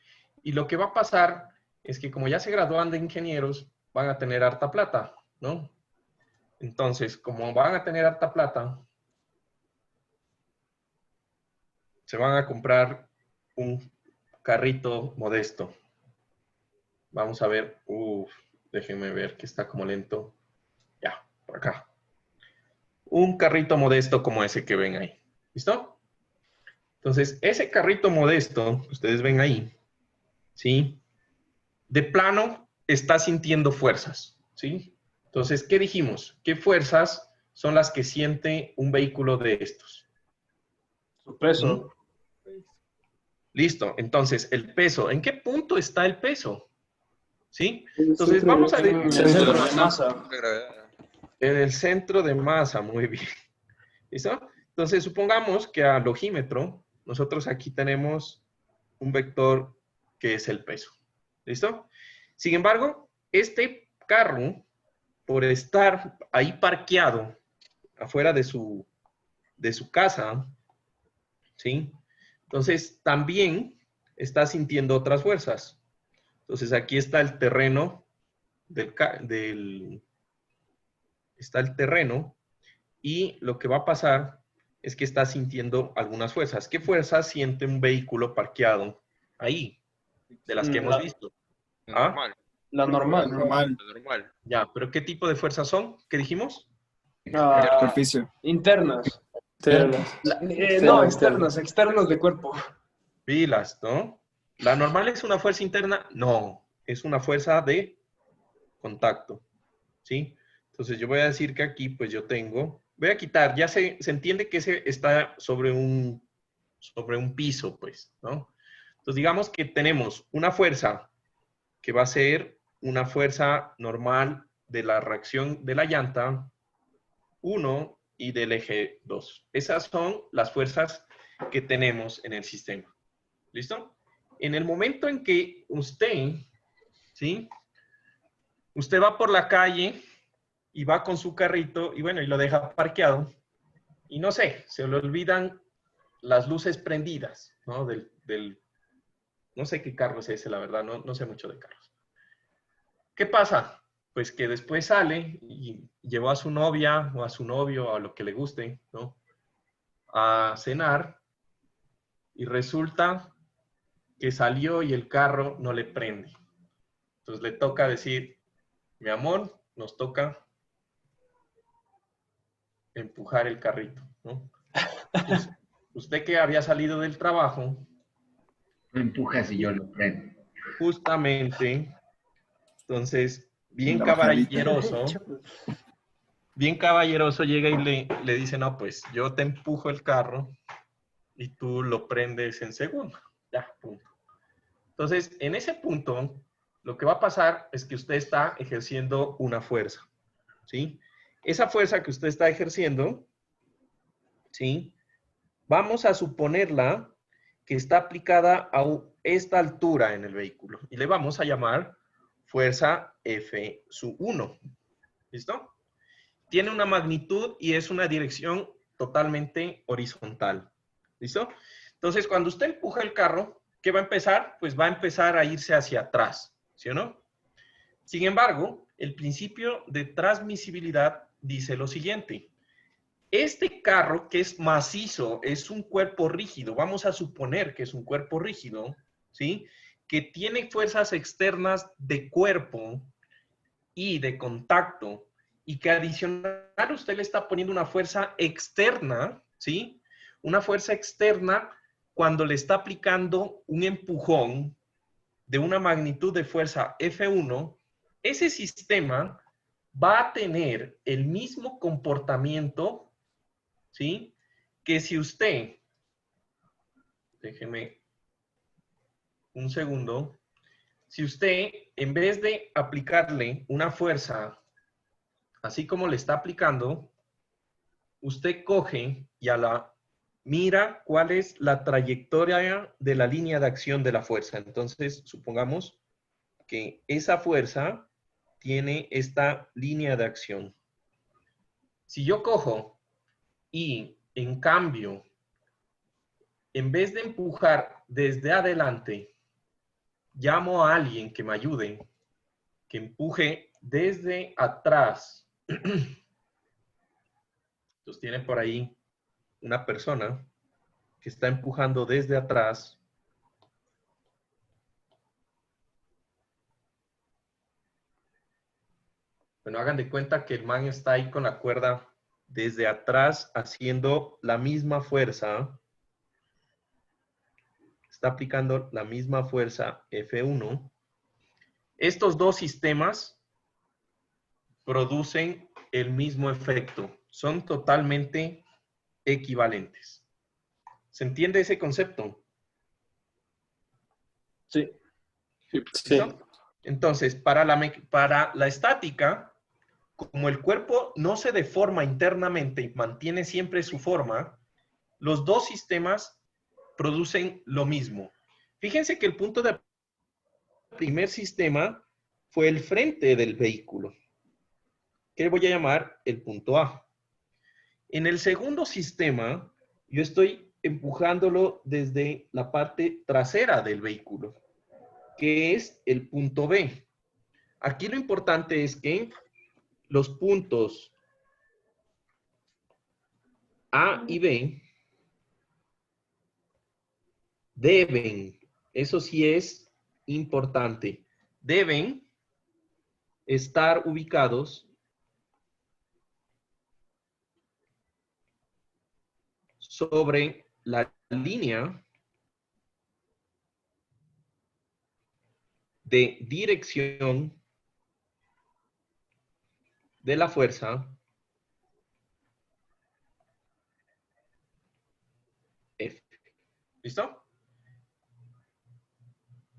Y lo que va a pasar es que como ya se gradúan de ingenieros, van a tener harta plata, ¿no? Entonces, como van a tener harta plata, se van a comprar un carrito modesto. Vamos a ver, déjenme ver que está como lento. Ya, por acá. Un carrito modesto como ese que ven ahí. ¿Listo? Entonces, ese carrito modesto que ustedes ven ahí, ¿sí? De plano está sintiendo fuerzas, ¿sí? Entonces, ¿qué dijimos? ¿Qué fuerzas son las que siente un vehículo de estos? Su peso. Listo. Entonces, el peso. ¿En qué punto está el peso? ¿Sí? Entonces, vamos a... En el centro de masa. En el centro de masa, muy bien. ¿Listo? Entonces, supongamos que al ojímetro, nosotros aquí tenemos un vector que es el peso. ¿Listo? Sin embargo, este carro, por estar ahí parqueado afuera de su casa, ¿sí? Entonces, también está sintiendo otras fuerzas. Entonces, aquí está el terreno está el terreno y lo que va a pasar es que está sintiendo algunas fuerzas. ¿Qué fuerzas siente un vehículo parqueado ahí? De las que hemos visto. Normal. La normal. Normal. Ya, pero ¿qué tipo de fuerzas son? ¿Qué dijimos? Superficie. Internas. Externas. Externas de cuerpo. Pilas, ¿no? ¿La normal es una fuerza interna? No. es una fuerza de contacto, ¿sí? Entonces yo voy a decir que aquí pues yo tengo, voy a quitar, ya se entiende que ese está sobre un piso, pues, ¿no? Entonces digamos que tenemos una fuerza que va a ser una fuerza normal de la reacción de la llanta 1 y del eje 2. Esas son las fuerzas que tenemos en el sistema. ¿Listo? En el momento en que usted, ¿sí? Usted va por la calle y va con su carrito y bueno, y lo deja parqueado y no sé, se le olvidan las luces prendidas, ¿no? No sé qué carro es ese, la verdad, no sé mucho de carros. ¿Qué pasa? Pues que después sale y llevó a su novia o a su novio o a lo que le guste, ¿no? A cenar y resulta que salió y el carro no le prende. Entonces le toca decir, mi amor, nos toca empujar el carrito, ¿no? Pues, usted que había salido del trabajo, Lo empujas y yo lo prendo. justamente, entonces, bien La bajadita. caballeroso llega y le dice, no, pues yo te empujo el carro y tú lo prendes en segundo. Ya, punto. Entonces, en ese punto, lo que va a pasar es que usted está ejerciendo una fuerza, ¿sí? Esa fuerza que usted está ejerciendo, ¿sí? Vamos a suponerla que está aplicada a esta altura en el vehículo y le vamos a llamar fuerza F1. ¿Listo? Tiene una magnitud y es una dirección totalmente horizontal. ¿Listo? Entonces, cuando usted empuja el carro, ¿qué va a empezar? Pues va a empezar a irse hacia atrás, ¿sí o no? Sin embargo, el principio de transmisibilidad dice lo siguiente. Este carro que es macizo, es un cuerpo rígido, vamos a suponer que es un cuerpo rígido, ¿sí? Que tiene fuerzas externas de cuerpo y de contacto, y que adicional usted le está poniendo una fuerza externa, ¿sí? Una fuerza externa cuando le está aplicando un empujón de una magnitud de fuerza F1, ese sistema va a tener el mismo comportamiento, ¿sí? Que si usted, déjeme un segundo, si usted en vez de aplicarle una fuerza así como le está aplicando, usted coge y mira cuál es la trayectoria de la línea de acción de la fuerza. Entonces, supongamos que esa fuerza tiene esta línea de acción. Si yo cojo y, en cambio, en vez de empujar desde adelante, llamo a alguien que me ayude, que empuje desde atrás. Entonces tiene por ahí una persona que está empujando desde atrás. Bueno, hagan de cuenta que el man está ahí con la cuerda desde atrás haciendo la misma fuerza. Está aplicando la misma fuerza F1. Estos dos sistemas producen el mismo efecto. Son totalmente equivalentes. ¿Se entiende ese concepto? Sí. ¿Listo? Entonces, para la estática, como el cuerpo no se deforma internamente y mantiene siempre su forma, los dos sistemas producen lo mismo. Fíjense que el punto del primer sistema fue el frente del vehículo, que voy a llamar el punto A. En el segundo sistema, yo estoy empujándolo desde la parte trasera del vehículo, que es el punto B. Aquí lo importante es que los puntos A y B deben, eso sí es importante, deben estar ubicados sobre la línea de dirección de la fuerza F. ¿Listo?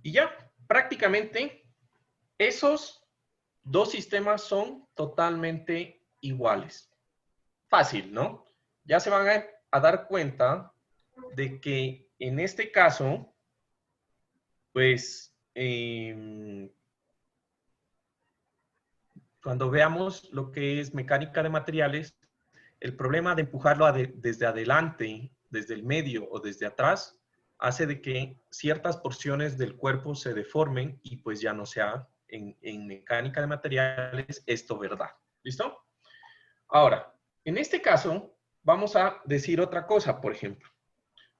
Y ya, prácticamente esos dos sistemas son totalmente iguales. Fácil, ¿no? Ya se van a dar cuenta de que en este caso, pues, cuando veamos lo que es mecánica de materiales, el problema de empujarlo desde adelante, desde el medio o desde atrás, hace de que ciertas porciones del cuerpo se deformen y pues ya no sea en mecánica de materiales esto verdad. ¿Listo? Ahora, en este caso, vamos a decir otra cosa, por ejemplo.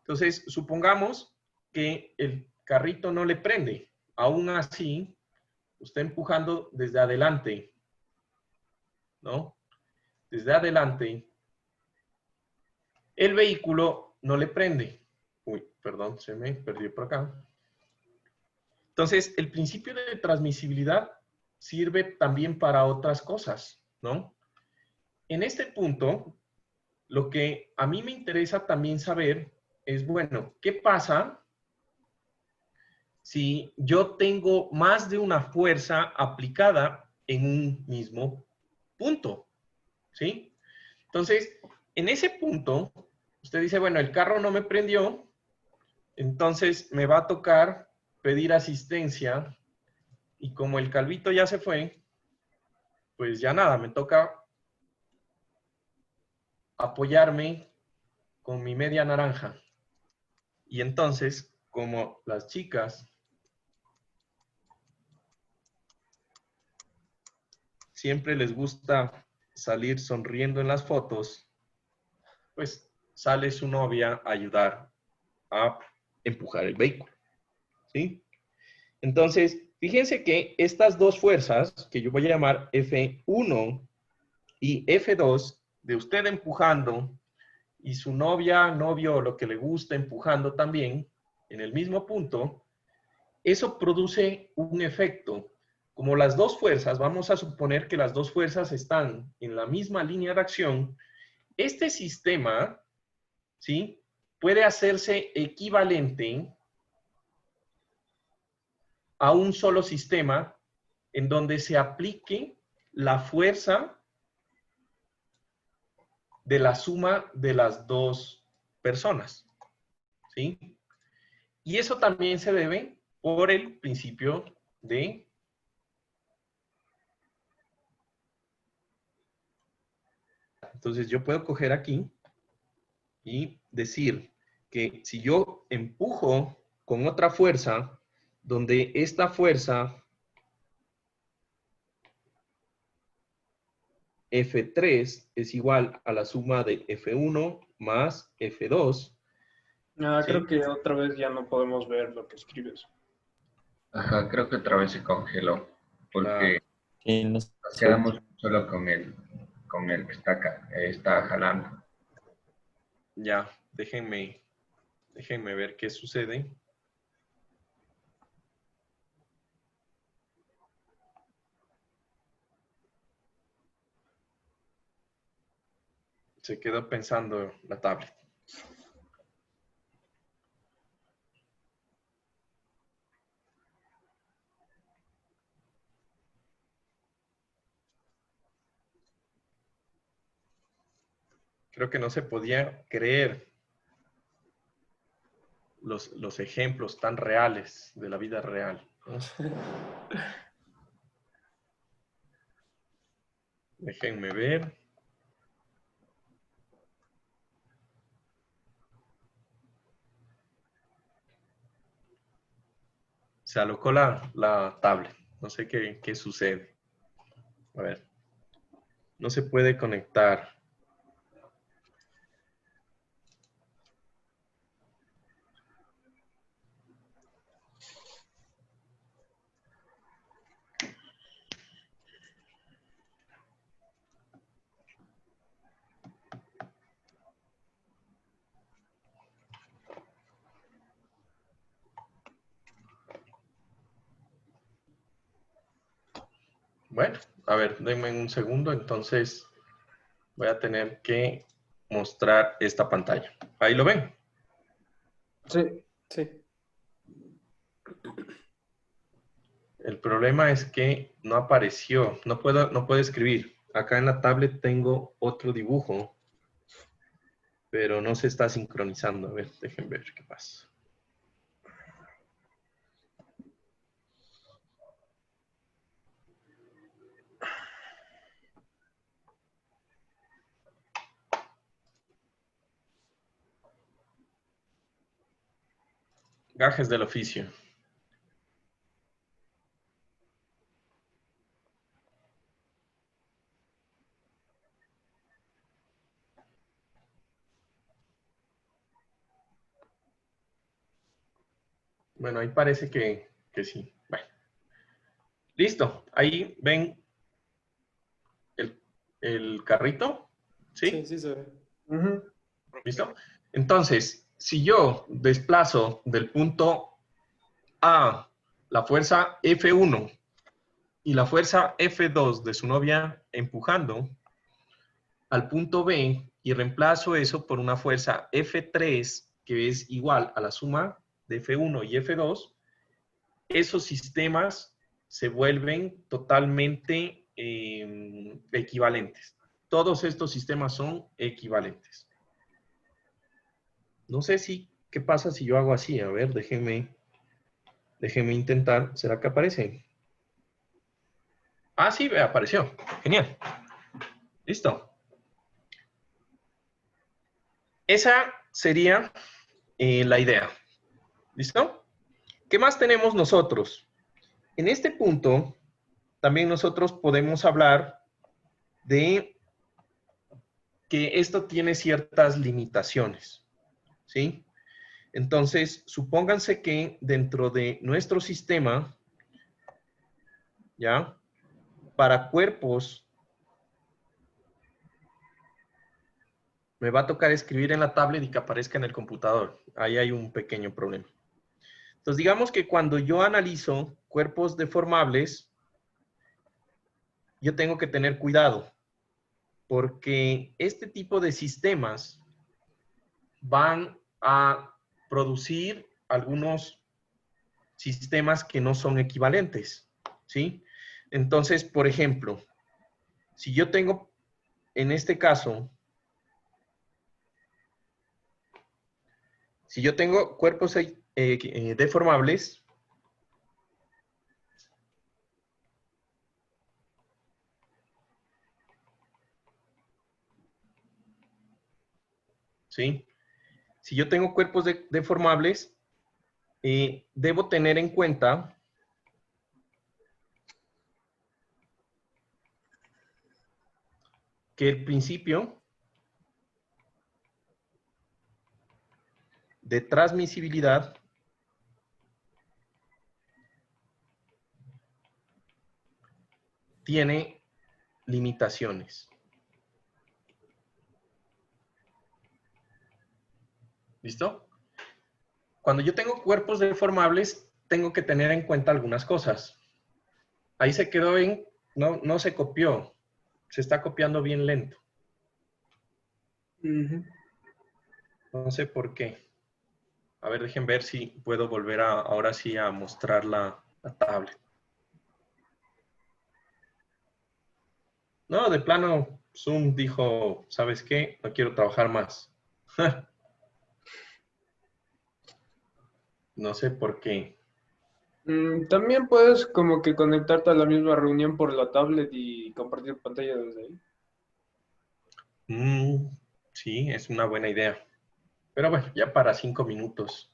Entonces, supongamos que el carrito no le prende. Aún así, usted empujando desde adelante, ¿no? Desde adelante, el vehículo no le prende. Uy, perdón, se me perdió por acá. Entonces, el principio de transmisibilidad sirve también para otras cosas, ¿no? En este punto, lo que a mí me interesa también saber es, bueno, ¿qué pasa si yo tengo más de una fuerza aplicada en un mismo punto? ¿Sí? Entonces, en ese punto, usted dice, bueno, el carro no me prendió, entonces me va a tocar pedir asistencia y como el calvito ya se fue, pues ya nada, me toca apoyarme con mi media naranja. Y entonces, como las chicas siempre les gusta salir sonriendo en las fotos, pues sale su novia a ayudar a empujar el vehículo. ¿Sí? Entonces, fíjense que estas dos fuerzas, que yo voy a llamar F1 y F2, de usted empujando y su novia, novio, lo que le gusta empujando también, en el mismo punto, eso produce un efecto. Como las dos fuerzas, vamos a suponer que las dos fuerzas están en la misma línea de acción, este sistema, ¿sí?, puede hacerse equivalente a un solo sistema en donde se aplique la fuerza de la suma de las dos personas, ¿sí? Y eso también se debe por el principio de... Entonces yo puedo coger aquí y decir que si yo empujo con otra fuerza, donde esta fuerza F3 es igual a la suma de F1 más F2. Ah, ¿sí? creo que otra vez ya no podemos ver lo que escribes. Ajá, creo que otra vez se congeló. Porque nos quedamos solo con el que está acá, está jalando. Ya, déjenme ver qué sucede. Se quedó pensando la tablet. Creo que no se podía creer los ejemplos tan reales de la vida real, ¿no? Déjenme ver. Se alocó la tablet. No sé qué sucede. A ver. No se puede conectar. Bueno, a ver, denme un segundo, entonces voy a tener que mostrar esta pantalla. ¿Ahí lo ven? Sí. Sí. El problema es que no apareció, no puedo escribir. Acá en la tablet tengo otro dibujo, pero no se está sincronizando. A ver, dejen ver qué pasa. Gajes del oficio. Bueno, ahí parece que sí. Bueno. Listo. Ahí ven el carrito. ¿Sí? Sí, sí se ve. Ujú. ¿Listo? Entonces, si yo desplazo del punto A la fuerza F1 y la fuerza F2 de su novia empujando al punto B y reemplazo eso por una fuerza F3 que es igual a la suma de F1 y F2, esos sistemas se vuelven totalmente equivalentes. Todos estos sistemas son equivalentes. No sé qué pasa si yo hago así. A ver, déjenme intentar. ¿Será que aparece? Ah, sí, apareció. Genial. Listo. Esa sería la idea. ¿Listo? ¿Qué más tenemos nosotros? En este punto, también nosotros podemos hablar de que esto tiene ciertas limitaciones. ¿Sí? Entonces, supónganse que dentro de nuestro sistema, ¿ya? Para cuerpos, me va a tocar escribir en la tablet y que aparezca en el computador. Ahí hay un pequeño problema. Entonces, digamos que cuando yo analizo cuerpos deformables, yo tengo que tener cuidado, porque este tipo de sistemas van a producir algunos sistemas que no son equivalentes, ¿sí? Entonces, por ejemplo, si yo tengo, en este caso, si yo tengo cuerpos deformables, ¿sí? Si yo tengo cuerpos deformables, debo tener en cuenta que el principio de transmisibilidad tiene limitaciones. ¿Listo? Cuando yo tengo cuerpos deformables, tengo que tener en cuenta algunas cosas. Ahí se quedó no se copió, se está copiando bien lento. No sé por qué. A ver, dejen ver si puedo volver ahora sí a mostrar la tablet. No, de plano, Zoom dijo, ¿sabes qué? No quiero trabajar más. No sé por qué. También puedes como que conectarte a la misma reunión por la tablet y compartir pantalla desde ahí. Sí, es una buena idea. Pero bueno, ya para 5 minutos.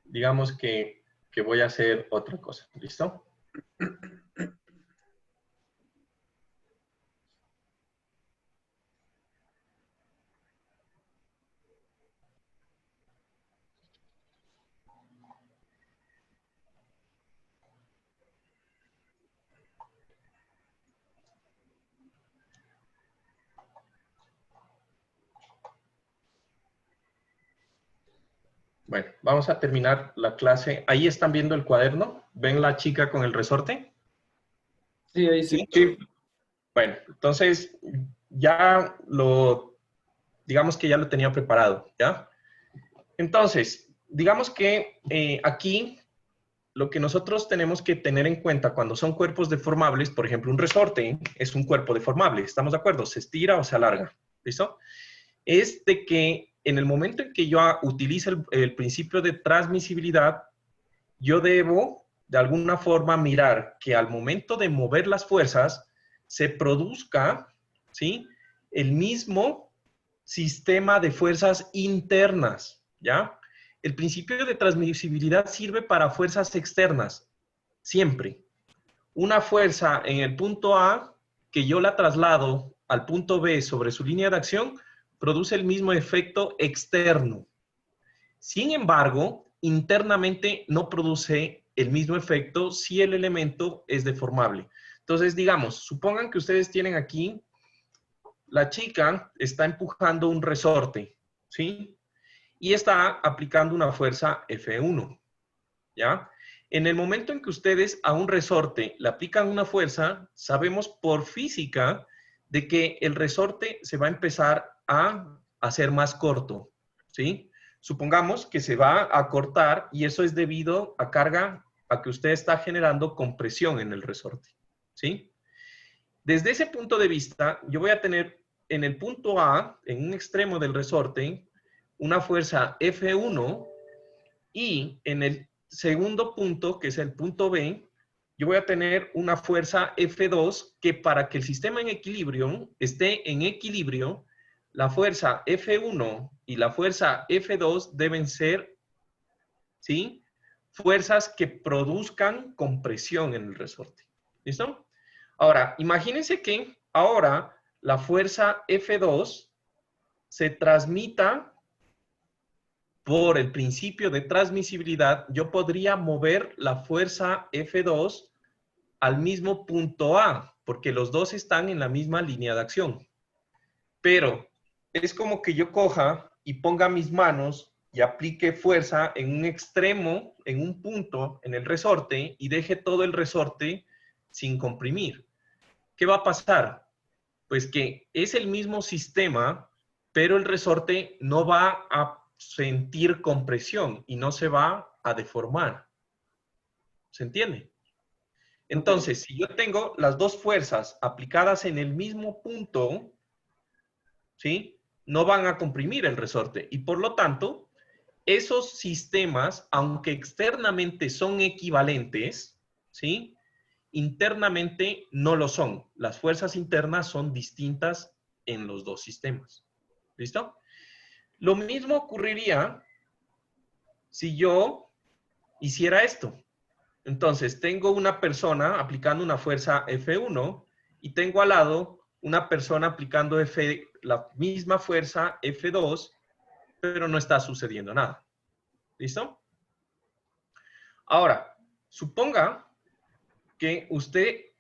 Digamos que voy a hacer otra cosa. ¿Listo? Bueno, vamos a terminar la clase. Ahí están viendo el cuaderno. ¿Ven la chica con el resorte? Sí, ahí sí. ¿Sí? Bueno, entonces ya digamos que ya lo tenía preparado, ¿ya? Entonces, digamos que aquí lo que nosotros tenemos que tener en cuenta cuando son cuerpos deformables, por ejemplo, un resorte es un cuerpo deformable, ¿estamos de acuerdo? Se estira o se alarga, ¿listo? Es de que en el momento en que yo utilice el principio de transmisibilidad, yo debo de alguna forma mirar que al momento de mover las fuerzas se produzca, ¿sí?, el mismo sistema de fuerzas internas, ¿ya? El principio de transmisibilidad sirve para fuerzas externas, siempre. Una fuerza en el punto A, que yo la traslado al punto B sobre su línea de acción, produce el mismo efecto externo. Sin embargo, internamente no produce el mismo efecto si el elemento es deformable. Entonces, digamos, supongan que ustedes tienen aquí, la chica está empujando un resorte, ¿sí? Y está aplicando una fuerza F1, ¿ya? En el momento en que ustedes a un resorte le aplican una fuerza, sabemos por física de que el resorte se va a empezar a hacer más corto, ¿sí? Supongamos que se va a cortar y eso es debido a carga, a que usted está generando compresión en el resorte, ¿sí? Desde ese punto de vista, yo voy a tener en el punto A, en un extremo del resorte, una fuerza F1 y en el segundo punto, que es el punto B, yo voy a tener una fuerza F2 que para que el sistema en equilibrio esté en equilibrio, la fuerza F1 y la fuerza F2 deben ser, ¿sí?, fuerzas que produzcan compresión en el resorte. ¿Listo? Ahora, imagínense que ahora la fuerza F2 se transmita por el principio de transmisibilidad. Yo podría mover la fuerza F2 al mismo punto A, porque los dos están en la misma línea de acción. Pero es como que yo coja y ponga mis manos y aplique fuerza en un extremo, en un punto, en el resorte, y deje todo el resorte sin comprimir. ¿Qué va a pasar? Pues que es el mismo sistema, pero el resorte no va a sentir compresión y no se va a deformar. ¿Se entiende? Entonces, si yo tengo las dos fuerzas aplicadas en el mismo punto, ¿sí?, no van a comprimir el resorte y por lo tanto, esos sistemas, aunque externamente son equivalentes, ¿sí?, internamente no lo son. Las fuerzas internas son distintas en los dos sistemas. ¿Listo? Lo mismo ocurriría si yo hiciera esto. Entonces, tengo una persona aplicando una fuerza F1 y tengo al lado una persona aplicando la misma fuerza F2, pero no está sucediendo nada. ¿Listo? Ahora, suponga que usted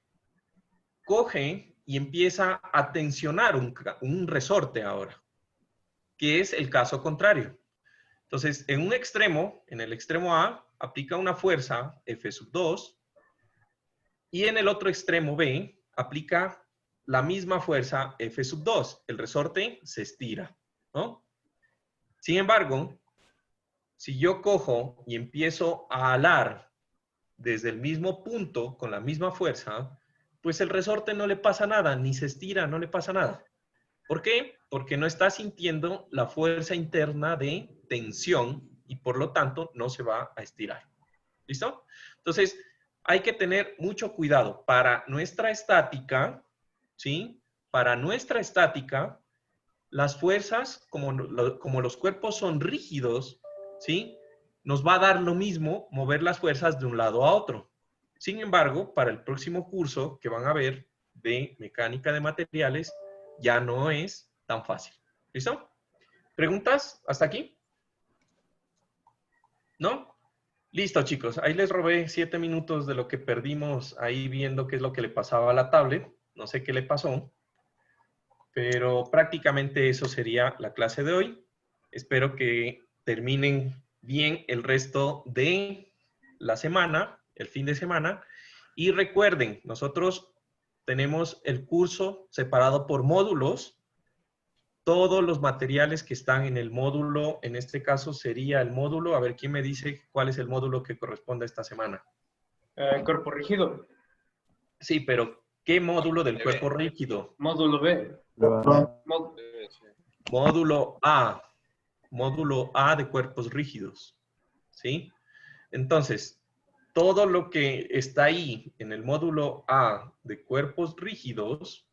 coge y empieza a tensionar un resorte ahora, que es el caso contrario. Entonces, en un extremo, en el extremo A, aplica una fuerza F2 y en el otro extremo B, aplica la misma fuerza F2. El resorte se estira, ¿no? Sin embargo, si yo cojo y empiezo a alar desde el mismo punto con la misma fuerza, pues el resorte no le pasa nada, ni se estira, no le pasa nada. ¿Por qué? Porque no está sintiendo la fuerza interna de tensión y por lo tanto no se va a estirar. ¿Listo? Entonces, hay que tener mucho cuidado. Para nuestra estática, ¿sí? Para nuestra estática, las fuerzas, como los cuerpos son rígidos, ¿sí?, nos va a dar lo mismo mover las fuerzas de un lado a otro. Sin embargo, para el próximo curso que van a ver de mecánica de materiales, ya no es tan fácil. ¿Listo? ¿Preguntas hasta aquí? ¿No? Listo, chicos. Ahí les robé 7 minutos de lo que perdimos ahí viendo qué es lo que le pasaba a la tablet. No sé qué le pasó, pero prácticamente eso sería la clase de hoy. Espero que terminen bien el resto de la semana, el fin de semana. Y recuerden, nosotros tenemos el curso separado por módulos. Todos los materiales que están en el módulo, en este caso sería el módulo, a ver, ¿quién me dice cuál es el módulo que corresponde esta semana? Cuerpo rígido. Sí, pero ¿qué módulo del cuerpo rígido? Módulo B. Módulo A. Módulo A de cuerpos rígidos. ¿Sí? Entonces, todo lo que está ahí en el módulo A de cuerpos rígidos,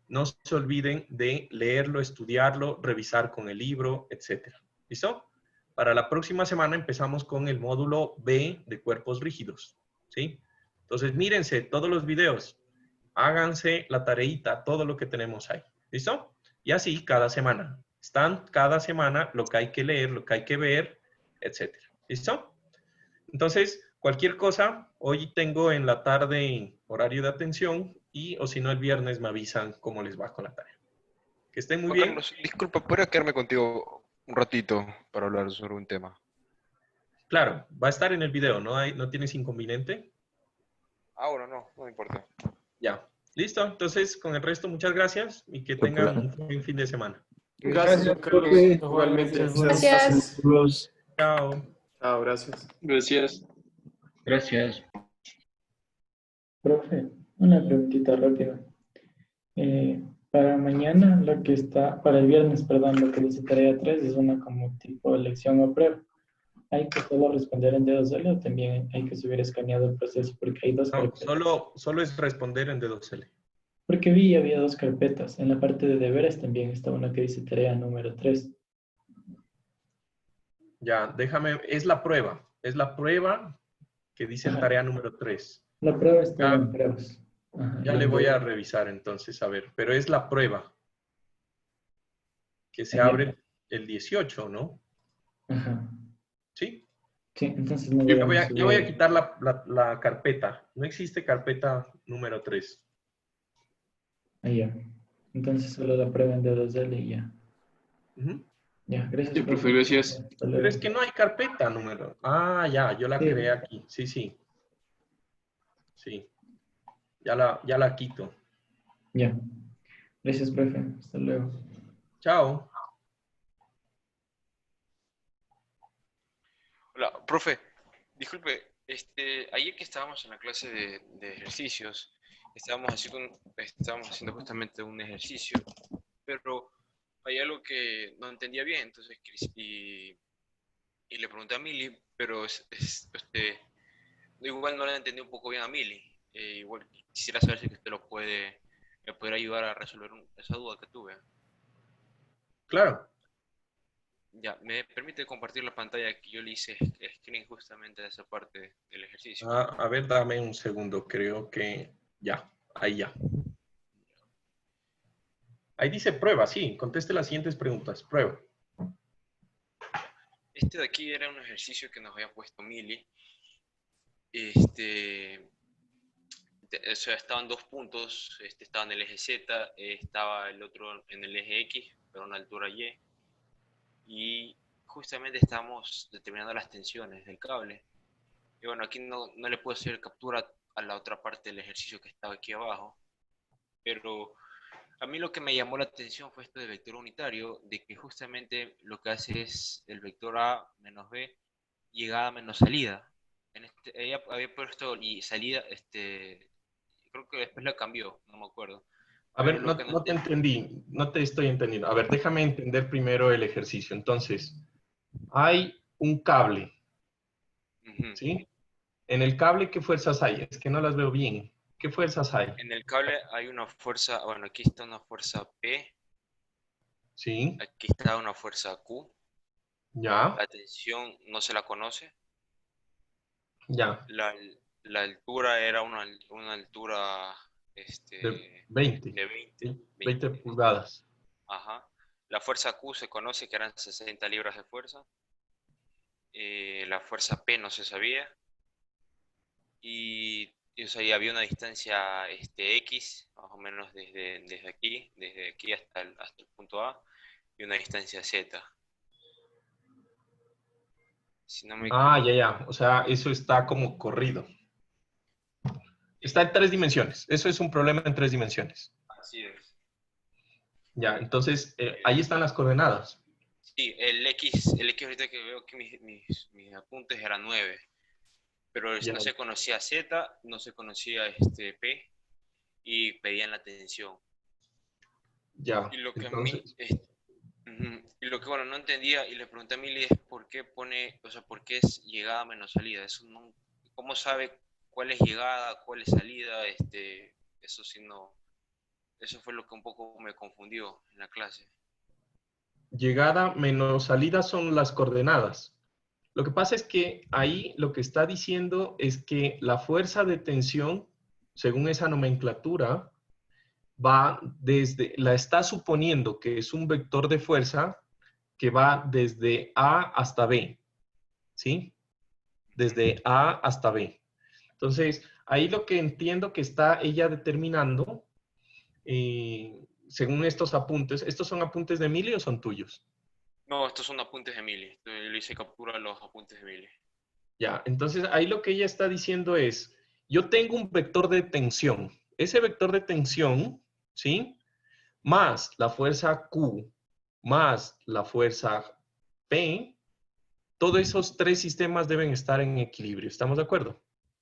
no se olviden de leerlo, estudiarlo, revisar con el libro, etc. ¿Listo? Para la próxima semana empezamos con el módulo B de cuerpos rígidos. ¿Sí? Entonces, mírense todos los videos. Háganse la tareita, todo lo que tenemos ahí. ¿Listo? Y así cada semana. Están cada semana lo que hay que leer, lo que hay que ver, etc. ¿Listo? Entonces, cualquier cosa, hoy tengo en la tarde horario de atención y o si no el viernes me avisan cómo les va con la tarea. Que estén muy Juan bien. Carlos, disculpa, ¿podría quedarme contigo un ratito para hablar sobre un tema? Claro, va a estar en el video, ¿no tienes inconveniente? Ahora no me importa. Ya, listo. Entonces, con el resto, muchas gracias y que tengan un buen fin de semana. Gracias, Carlos. Igualmente. Gracias. Chao. Chao, gracias. Gracias. Gracias. Profe, una preguntita rápida. Para mañana, para el viernes, perdón, lo que dice tarea 3 es una como tipo lección o prueba. ¿Hay que solo responder en D2L o también hay que subir escaneado el proceso? Porque hay dos No, carpetas. solo es responder en D2L. Porque había dos carpetas. En la parte de deberes también está una que dice tarea número 3. Ya, déjame, es la prueba que dice Ajá. tarea número 3. La prueba está en pruebas. Ajá, Ya le voy a revisar entonces, a ver, pero es la prueba que se abre el 18, ¿no? Ajá. ¿Sí? Sí, entonces no Yo voy a quitar la carpeta. No existe carpeta número 3. Ah, ya. Entonces solo la prueba en D2L y ya. Ujú. Ya, gracias. Sí, profe, gracias. Pero es que no hay carpeta número. Ah, ya, yo la creé aquí. Sí. Sí. Ya la quito. Ya. Gracias, profe. Hasta luego. Chao. Hola, profe, disculpe, ayer que estábamos en la clase de ejercicios, estábamos haciendo justamente un ejercicio, pero hay algo que no entendía bien, entonces, y le pregunté a Mili, pero igual no le entendí un poco bien a Mili. Igual quisiera saber si usted me puede ayudar a resolver esa duda que tuve. Claro. Ya, ¿me permite compartir la pantalla que yo le hice screen justamente de esa parte del ejercicio? A ver, dame un segundo. Creo que ya. Ahí ya. Ahí dice prueba, sí. Conteste las siguientes preguntas. Prueba. Este de aquí era un ejercicio que nos había puesto Mili. O sea, estaban dos puntos. Estaba en el eje Z, estaba el otro en el eje X, pero a una altura Y. Y justamente estamos determinando las tensiones del cable. Y bueno, aquí no le puedo hacer captura a la otra parte del ejercicio que estaba aquí abajo. Pero a mí lo que me llamó la atención fue esto de vector unitario, de que justamente lo que hace es el vector A menos B, llegada menos salida. Ella había puesto y salida, creo que después la cambió, no me acuerdo. A ver, no te entendí, no te estoy entendiendo. A ver, déjame entender primero el ejercicio. Entonces, hay un cable, ¿sí? En el cable, ¿qué fuerzas hay? Es que no las veo bien. ¿Qué fuerzas hay? En el cable hay una fuerza, bueno, aquí está una fuerza P. Sí. Aquí está una fuerza Q. Ya. La tensión no se la conoce. Ya. La altura era una altura de 20. de 20 pulgadas. Ajá. La fuerza Q se conoce que eran 60 libras de fuerza. La fuerza P no se sabía. Y o sea, y había una distancia X, más o menos desde aquí hasta el punto A, y una distancia Z. Si no me ya. O sea, eso está como corrido. Está en 3 dimensiones. Eso es un problema en 3 dimensiones. Así es. Ya, entonces, ahí están las coordenadas. Sí, el X ahorita que veo que mis apuntes eran 9. Pero Ya. no se conocía Z, no se conocía P, y pedían la tensión. Ya, Y lo que entonces, y lo que bueno, no entendía, y le pregunté a Mili es por qué pone, o sea, por qué es llegada menos salida. Eso no, ¿cómo sabe cuál es llegada, cuál es salida? Eso sí no, eso fue lo que un poco me confundió en la clase. llegada menos salida son las coordenadas. Lo que pasa es que ahí lo que está diciendo es que la fuerza de tensión, según esa nomenclatura, la está suponiendo que es un vector de fuerza que va desde A hasta B, ¿sí? Desde A hasta B. Entonces, ahí lo que entiendo que está ella determinando, según estos apuntes, ¿estos son apuntes de Emilio o son tuyos? No, estos son apuntes de Mili. Yo le hice captura a los apuntes de Mili. Ya, entonces ahí lo que ella está diciendo es, yo tengo un vector de tensión. Ese vector de tensión, ¿sí? Más la fuerza Q, más la fuerza P, todos esos 3 sistemas deben estar en equilibrio. ¿Estamos de acuerdo?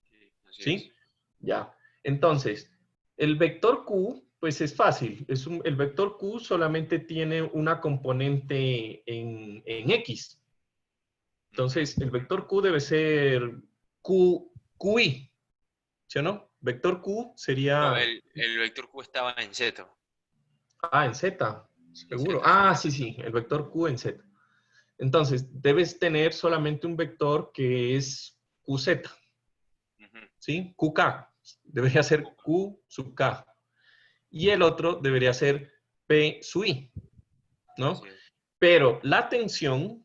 Sí, así ¿Sí? es. Ya. Entonces, el vector Q, pues es fácil. El vector Q solamente tiene una componente en X. Entonces, el vector Q debe ser QI, ¿sí o no? Vector Q sería... No, el vector Q estaba en Z. en Z, seguro. Z, sí. Sí, el vector Q en Z. Entonces, debes tener solamente un vector que es QZ, ¿sí? QK. Debería ser Q sub K. Y el otro debería ser P sub I, ¿no? Así es. Pero la tensión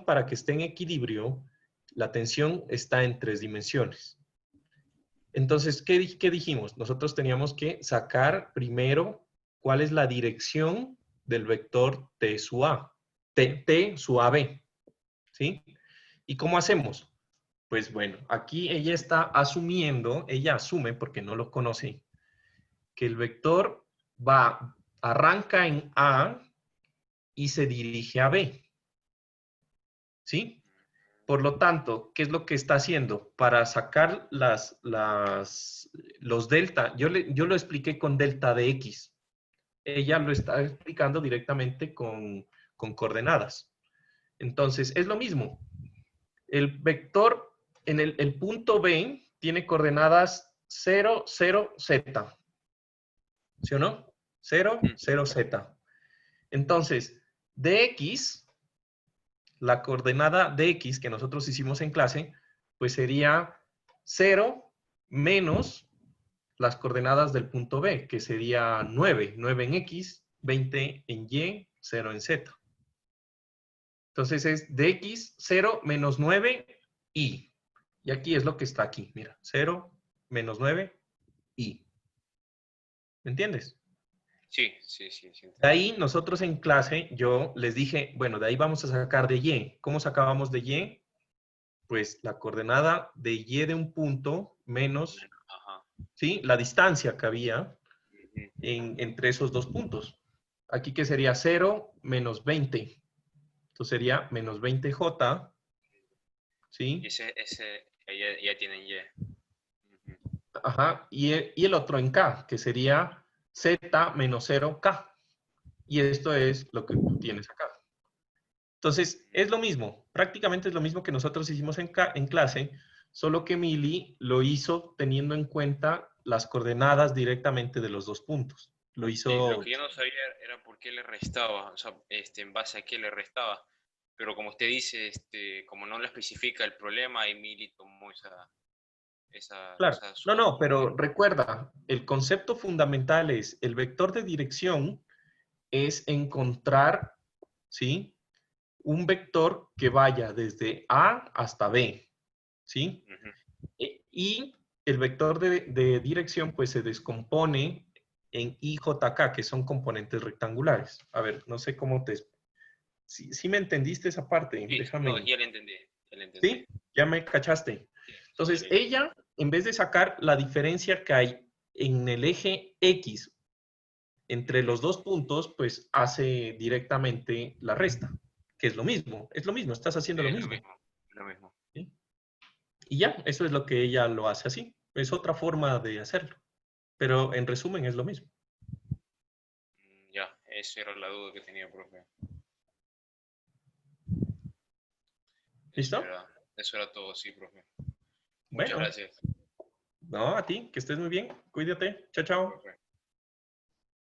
para que esté en equilibrio, la tensión está en 3 dimensiones. Entonces, ¿qué dijimos? Nosotros teníamos que sacar primero cuál es la dirección del vector T sub A, T sub AB, ¿sí? ¿Y cómo hacemos? Pues bueno, aquí ella está asumiendo, ella asume, porque no lo conoce, que el vector arranca en A y se dirige a B, ¿sí? Por lo tanto, ¿qué es lo que está haciendo? Para sacar los delta, yo lo expliqué con delta de X. Ella lo está explicando directamente con coordenadas. Entonces, es lo mismo. El vector en el punto B tiene coordenadas 0, 0, Z. ¿Sí o no? 0, 0, Z. Entonces, dx, la coordenada de X que nosotros hicimos en clase, pues sería 0 menos las coordenadas del punto B, que sería 9. 9 en X, 20 en Y, 0 en Z. Entonces es dx 0 menos 9 y. Y aquí es lo que está aquí. Mira, 0 menos 9 y. ¿Me entiendes? Sí. De ahí nosotros en clase, yo les dije, bueno, de ahí vamos a sacar de Y. ¿Cómo sacábamos de Y? Pues la coordenada de Y de un punto menos, ¿sí? La distancia que había entre esos dos puntos. Aquí que sería 0 menos 20. Entonces sería menos 20J, ¿sí? Ya tienen Y. Ajá, y el otro en K, que sería Z menos 0K. Y esto es lo que tú tienes acá. Entonces, es lo mismo, prácticamente es lo mismo que nosotros hicimos en clase, solo que Mili lo hizo teniendo en cuenta las coordenadas directamente de los dos puntos. Lo hizo... Sí, lo que yo no sabía era por qué le restaba, o sea, en base a qué le restaba. Pero como usted dice, como no le especifica el problema, y Mili tomó esa Claro, no, pero recuerda, el concepto fundamental es, el vector de dirección es encontrar, ¿sí? Un vector que vaya desde A hasta B, ¿sí? Y el vector de dirección, pues, se descompone en IJK, que son componentes rectangulares. A ver, no sé cómo te... ¿Sí me entendiste esa parte? Sí, Déjame... no, ya le entendí. ¿Sí? ¿Ya me cachaste? Entonces, ella en vez de sacar la diferencia que hay en el eje X entre los dos puntos, pues hace directamente la resta, que es lo mismo, estás haciendo lo mismo. Lo mismo. ¿Sí? Y ya, eso es lo que ella lo hace así. Es otra forma de hacerlo, pero en resumen es lo mismo. Ya, esa era la duda que tenía, profe. ¿Listo? Eso era todo, sí, profe. Bueno. Muchas gracias. No, a ti, que estés muy bien. Cuídate. Chao, chao. Profe.